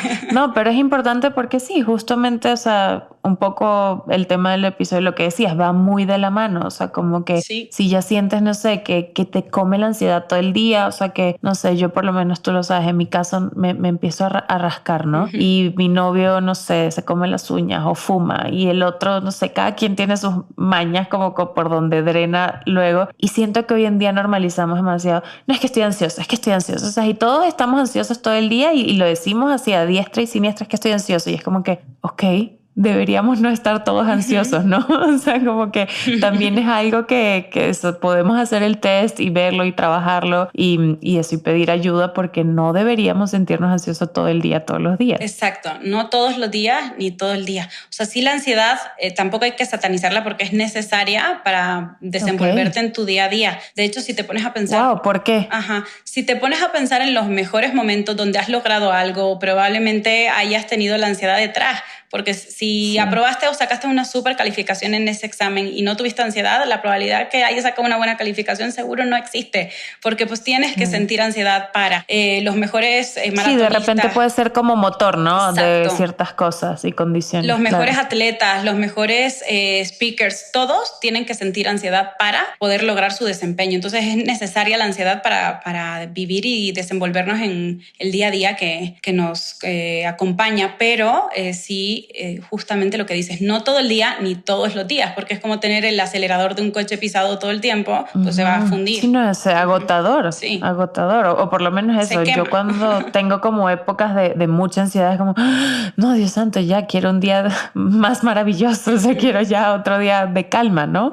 pero es importante porque sí, justamente, o sea, un poco el tema del episodio, lo que decías, va muy de la mano, o sea, como que si ya sientes, no sé, que te come la ansiedad todo el día, o sea, que, no sé, yo por lo menos tú lo sabes, en mi caso me empiezo a rascar, ¿no? Y mi novio, no sé, se come las uñas o fuma y el otro, no sé, cada quien tiene sus mañas como por donde drena luego y siento que hoy en día normalizamos demasiado, no es que estoy ansiosa, o sea, y todos estamos ansiosos todo el día y lo decimos así a diestra y siniestra, es que estoy ansioso y es como que, deberíamos no estar todos ansiosos, ¿no? O sea, como que también es algo que eso, podemos hacer el test y verlo y trabajarlo y eso y pedir ayuda porque no deberíamos sentirnos ansiosos todo el día, todos los días. Exacto, no todos los días ni todo el día. O sea, sí la ansiedad tampoco hay que satanizarla porque es necesaria para desenvolverte en tu día a día. De hecho, si te pones a pensar... Wow, ¿por qué? Si te pones a pensar en los mejores momentos donde has logrado algo, probablemente hayas tenido la ansiedad detrás. Porque si aprobaste o sacaste una súper calificación en ese examen y no tuviste ansiedad, la probabilidad que hayas sacado una buena calificación seguro no existe, porque pues tienes que sentir ansiedad para los mejores maratonistas. Sí, de repente puede ser como motor, ¿no? Exacto. De ciertas cosas y condiciones. Los mejores atletas, los mejores speakers, todos tienen que sentir ansiedad para poder lograr su desempeño. Entonces es necesaria la ansiedad para vivir y desenvolvernos en el día a día que nos acompaña, pero sí justamente lo que dices, no todo el día ni todos los días, porque es como tener el acelerador de un coche pisado todo el tiempo, pues se va a fundir. Sí, no, es agotador, agotador, o por lo menos eso. Yo cuando tengo como épocas de mucha ansiedad es como, no, Dios santo, ya quiero un día más maravilloso, o sea, quiero ya otro día de calma, ¿no?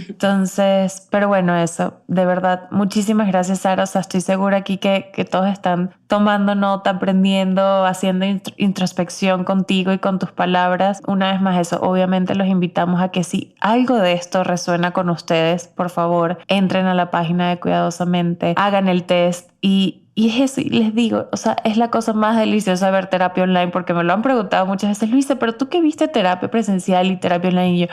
Entonces, pero bueno, eso, de verdad, muchísimas gracias, Sara, o sea, estoy segura aquí que todos están tomando nota, aprendiendo, haciendo introspección contigo y con tus palabras vidas. Una vez más eso, obviamente los invitamos a que si algo de esto resuena con ustedes, por favor, entren a la página de Cuidadosamente, hagan el test y es eso, y les digo, o sea, es la cosa más deliciosa ver terapia online, porque me lo han preguntado muchas veces, Luisa, pero tú que viste terapia presencial y terapia online, y yo,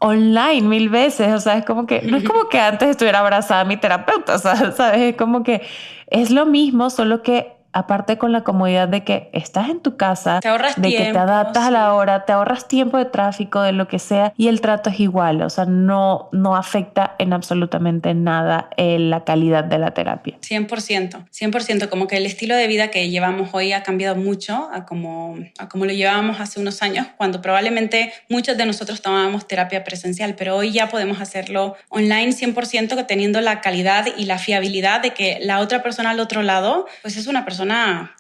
online 1000 veces, o sea, es como que, no es como que antes estuviera abrazada a mi terapeuta, o sea, ¿sabes? Es como que es lo mismo, solo que aparte con la comodidad de que estás en tu casa, te ahorras de tiempo, que te adaptas a la hora, te ahorras tiempo de tráfico, de lo que sea, y el trato es igual, o sea, no afecta en absolutamente nada la calidad de la terapia. 100%, como que el estilo de vida que llevamos hoy ha cambiado mucho a como lo llevábamos hace unos años, cuando probablemente muchos de nosotros tomábamos terapia presencial, pero hoy ya podemos hacerlo online 100%, teniendo la calidad y la fiabilidad de que la otra persona al otro lado, pues es una persona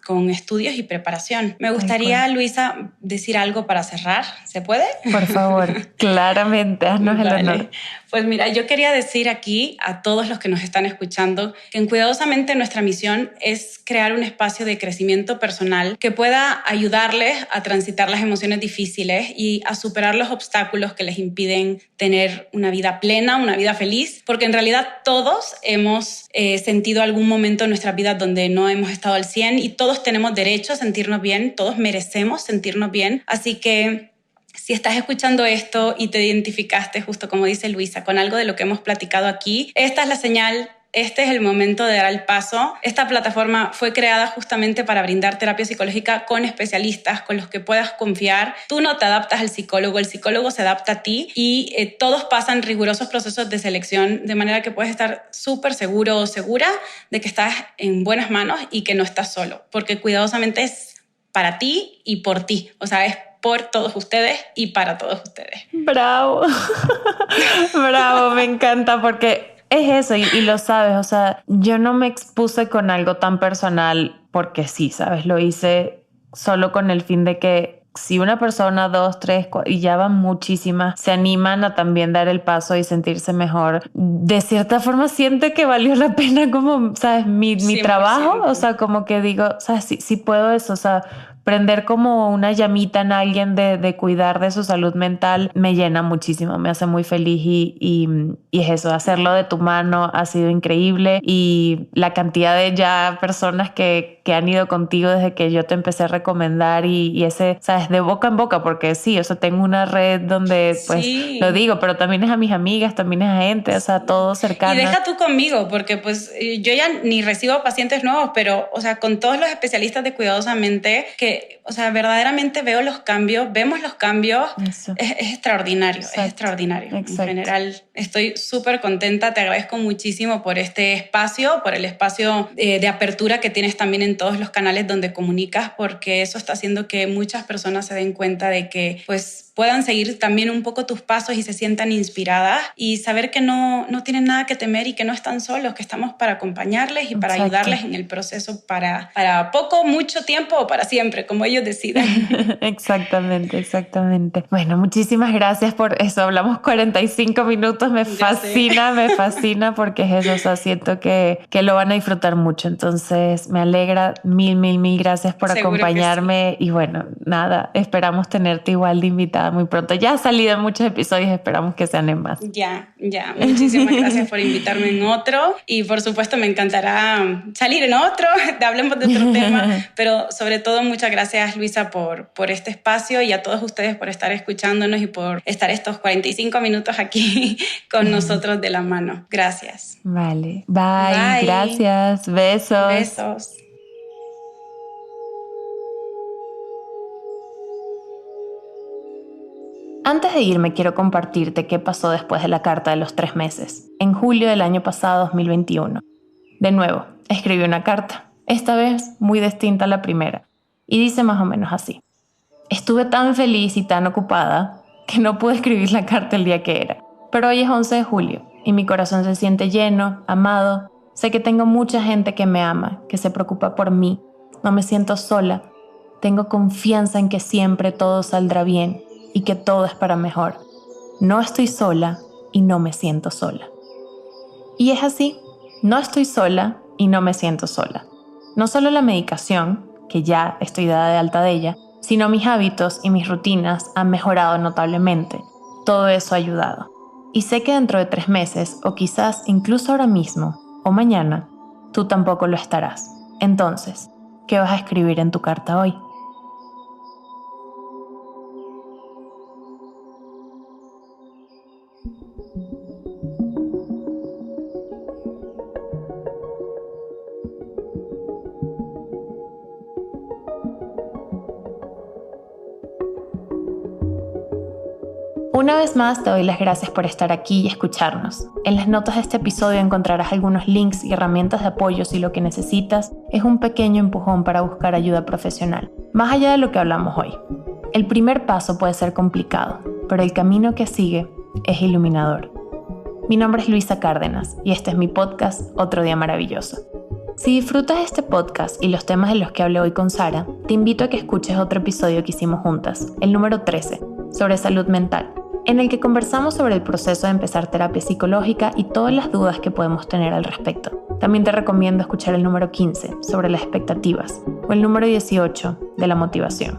con estudios y preparación. Me gustaría, Luisa, decir algo para cerrar. ¿Se puede? Por favor, claramente, haznos el honor. Pues mira, yo quería decir aquí a todos los que nos están escuchando que en Cuidadosamente nuestra misión es crear un espacio de crecimiento personal que pueda ayudarles a transitar las emociones difíciles y a superar los obstáculos que les impiden tener una vida plena, una vida feliz, porque en realidad todos hemos sentido algún momento en nuestra vida donde no hemos estado al 100 y todos tenemos derecho a sentirnos bien, todos merecemos sentirnos bien, así que si estás escuchando esto y te identificaste, justo como dice Luisa, con algo de lo que hemos platicado aquí, esta es la señal. Este es el momento de dar el paso. Esta plataforma fue creada justamente para brindar terapia psicológica con especialistas con los que puedas confiar. Tú no te adaptas al psicólogo, el psicólogo se adapta a ti y todos pasan rigurosos procesos de selección, de manera que puedes estar súper seguro o segura de que estás en buenas manos y que no estás solo, porque Cuidadosamente es para ti y por ti. O sea, es por todos ustedes y para todos ustedes. Bravo, bravo, me encanta porque es eso y lo sabes, o sea, yo no me expuse con algo tan personal porque sí, ¿sabes? Lo hice solo con el fin de que si una persona, 2, 3, 4, y ya van muchísimas, se animan a también dar el paso y sentirse mejor, de cierta forma siento que valió la pena como, ¿sabes? Mi trabajo, o sea, como que digo, ¿sabes? Sí puedo eso, o sea, prender como una llamita en alguien de cuidar de su salud mental me llena muchísimo, me hace muy feliz y es eso, hacerlo de tu mano ha sido increíble y la cantidad de ya personas que han ido contigo desde que yo te empecé a recomendar y ese, ¿sabes? De boca en boca, porque sí, o sea, tengo una red donde pues lo digo, pero también es a mis amigas, también es a gente, o sea, todo cercano. Y deja tú conmigo, porque pues yo ya ni recibo pacientes nuevos, pero, o sea, con todos los especialistas de Cuidadosamente que, o sea, verdaderamente vemos los cambios, es extraordinario, Exacto. es extraordinario. Exacto. En general, estoy súper contenta, te agradezco muchísimo por este espacio, por el espacio de apertura que tienes también en todos los canales donde comunicas, porque eso está haciendo que muchas personas se den cuenta de que, pues, puedan seguir también un poco tus pasos y se sientan inspiradas y saber que no tienen nada que temer y que no están solos, que estamos para acompañarles y para ayudarles en el proceso para poco, mucho tiempo o para siempre, como ellos decidan. Exactamente. Bueno, muchísimas gracias por eso. Hablamos 45 minutos, me fascina porque es eso, o sea, siento que lo van a disfrutar mucho. Entonces me alegra, mil gracias por acompañarme y bueno, nada, esperamos tenerte igual de invitada muy pronto. Ya ha salido en muchos episodios, esperamos que sean en más. Ya. Muchísimas gracias por invitarme en otro y por supuesto me encantará salir en otro, hablemos de otro tema, pero sobre todo muchas gracias Luisa por este espacio y a todos ustedes por estar escuchándonos y por estar estos 45 minutos aquí con nosotros de la mano. Gracias. Vale. Bye. Gracias. Besos. Antes de irme, quiero compartirte qué pasó después de la carta de los 3 meses, en julio del año pasado, 2021. De nuevo, escribí una carta, esta vez muy distinta a la primera, y dice más o menos así. Estuve tan feliz y tan ocupada que no pude escribir la carta el día que era, pero hoy es 11 de julio y mi corazón se siente lleno, amado. Sé que tengo mucha gente que me ama, que se preocupa por mí. No me siento sola. Tengo confianza en que siempre todo saldrá bien y que todo es para mejor. No estoy sola y no me siento sola. Y es así, no estoy sola y no me siento sola. No solo la medicación, que ya estoy dada de alta de ella, sino mis hábitos y mis rutinas han mejorado notablemente. Todo eso ha ayudado. Y sé que dentro de 3 meses, o quizás incluso ahora mismo, o mañana, tú tampoco lo estarás. Entonces, ¿qué vas a escribir en tu carta hoy? Una vez más te doy las gracias por estar aquí y escucharnos. En las notas de este episodio encontrarás algunos links y herramientas de apoyo si lo que necesitas es un pequeño empujón para buscar ayuda profesional, más allá de lo que hablamos hoy. El primer paso puede ser complicado, pero el camino que sigue es iluminador. Mi nombre es Luisa Cárdenas y este es mi podcast Otro Día Maravilloso. Si disfrutas este podcast y los temas de los que hablé hoy con Sara, te invito a que escuches otro episodio que hicimos juntas, el número 13, sobre salud mental, en el que conversamos sobre el proceso de empezar terapia psicológica y todas las dudas que podemos tener al respecto. También te recomiendo escuchar el número 15, sobre las expectativas, o el número 18, de la motivación.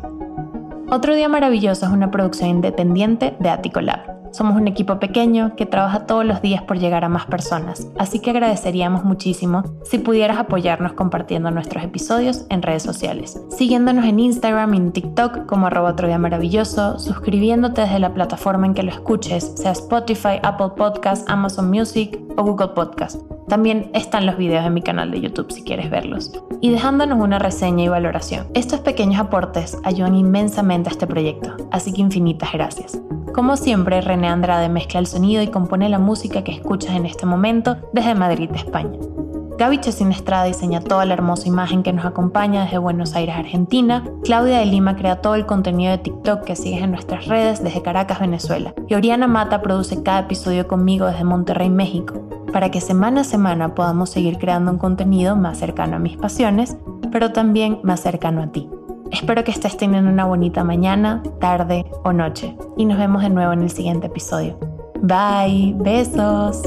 Otro Día Maravilloso es una producción independiente de Ático Lab. Somos un equipo pequeño que trabaja todos los días por llegar a más personas, así que agradeceríamos muchísimo si pudieras apoyarnos compartiendo nuestros episodios en redes sociales, siguiéndonos en Instagram y en TikTok como @OtroDiaMaravilloso, suscribiéndote desde la plataforma en que lo escuches, sea Spotify, Apple Podcasts, Amazon Music o Google Podcasts. También están los videos en mi canal de YouTube si quieres verlos. Y dejándonos una reseña y valoración. Estos pequeños aportes ayudan inmensamente a este proyecto, así que infinitas gracias. Como siempre, René Andrade mezcla el sonido y compone la música que escuchas en este momento desde Madrid, España. Gaby Chesín Estrada diseña toda la hermosa imagen que nos acompaña desde Buenos Aires, Argentina. Claudia de Lima crea todo el contenido de TikTok que sigues en nuestras redes desde Caracas, Venezuela. Y Oriana Mata produce cada episodio conmigo desde Monterrey, México, para que semana a semana podamos seguir creando un contenido más cercano a mis pasiones, pero también más cercano a ti. Espero que estés teniendo una bonita mañana, tarde o noche, y nos vemos de nuevo en el siguiente episodio. Bye, besos.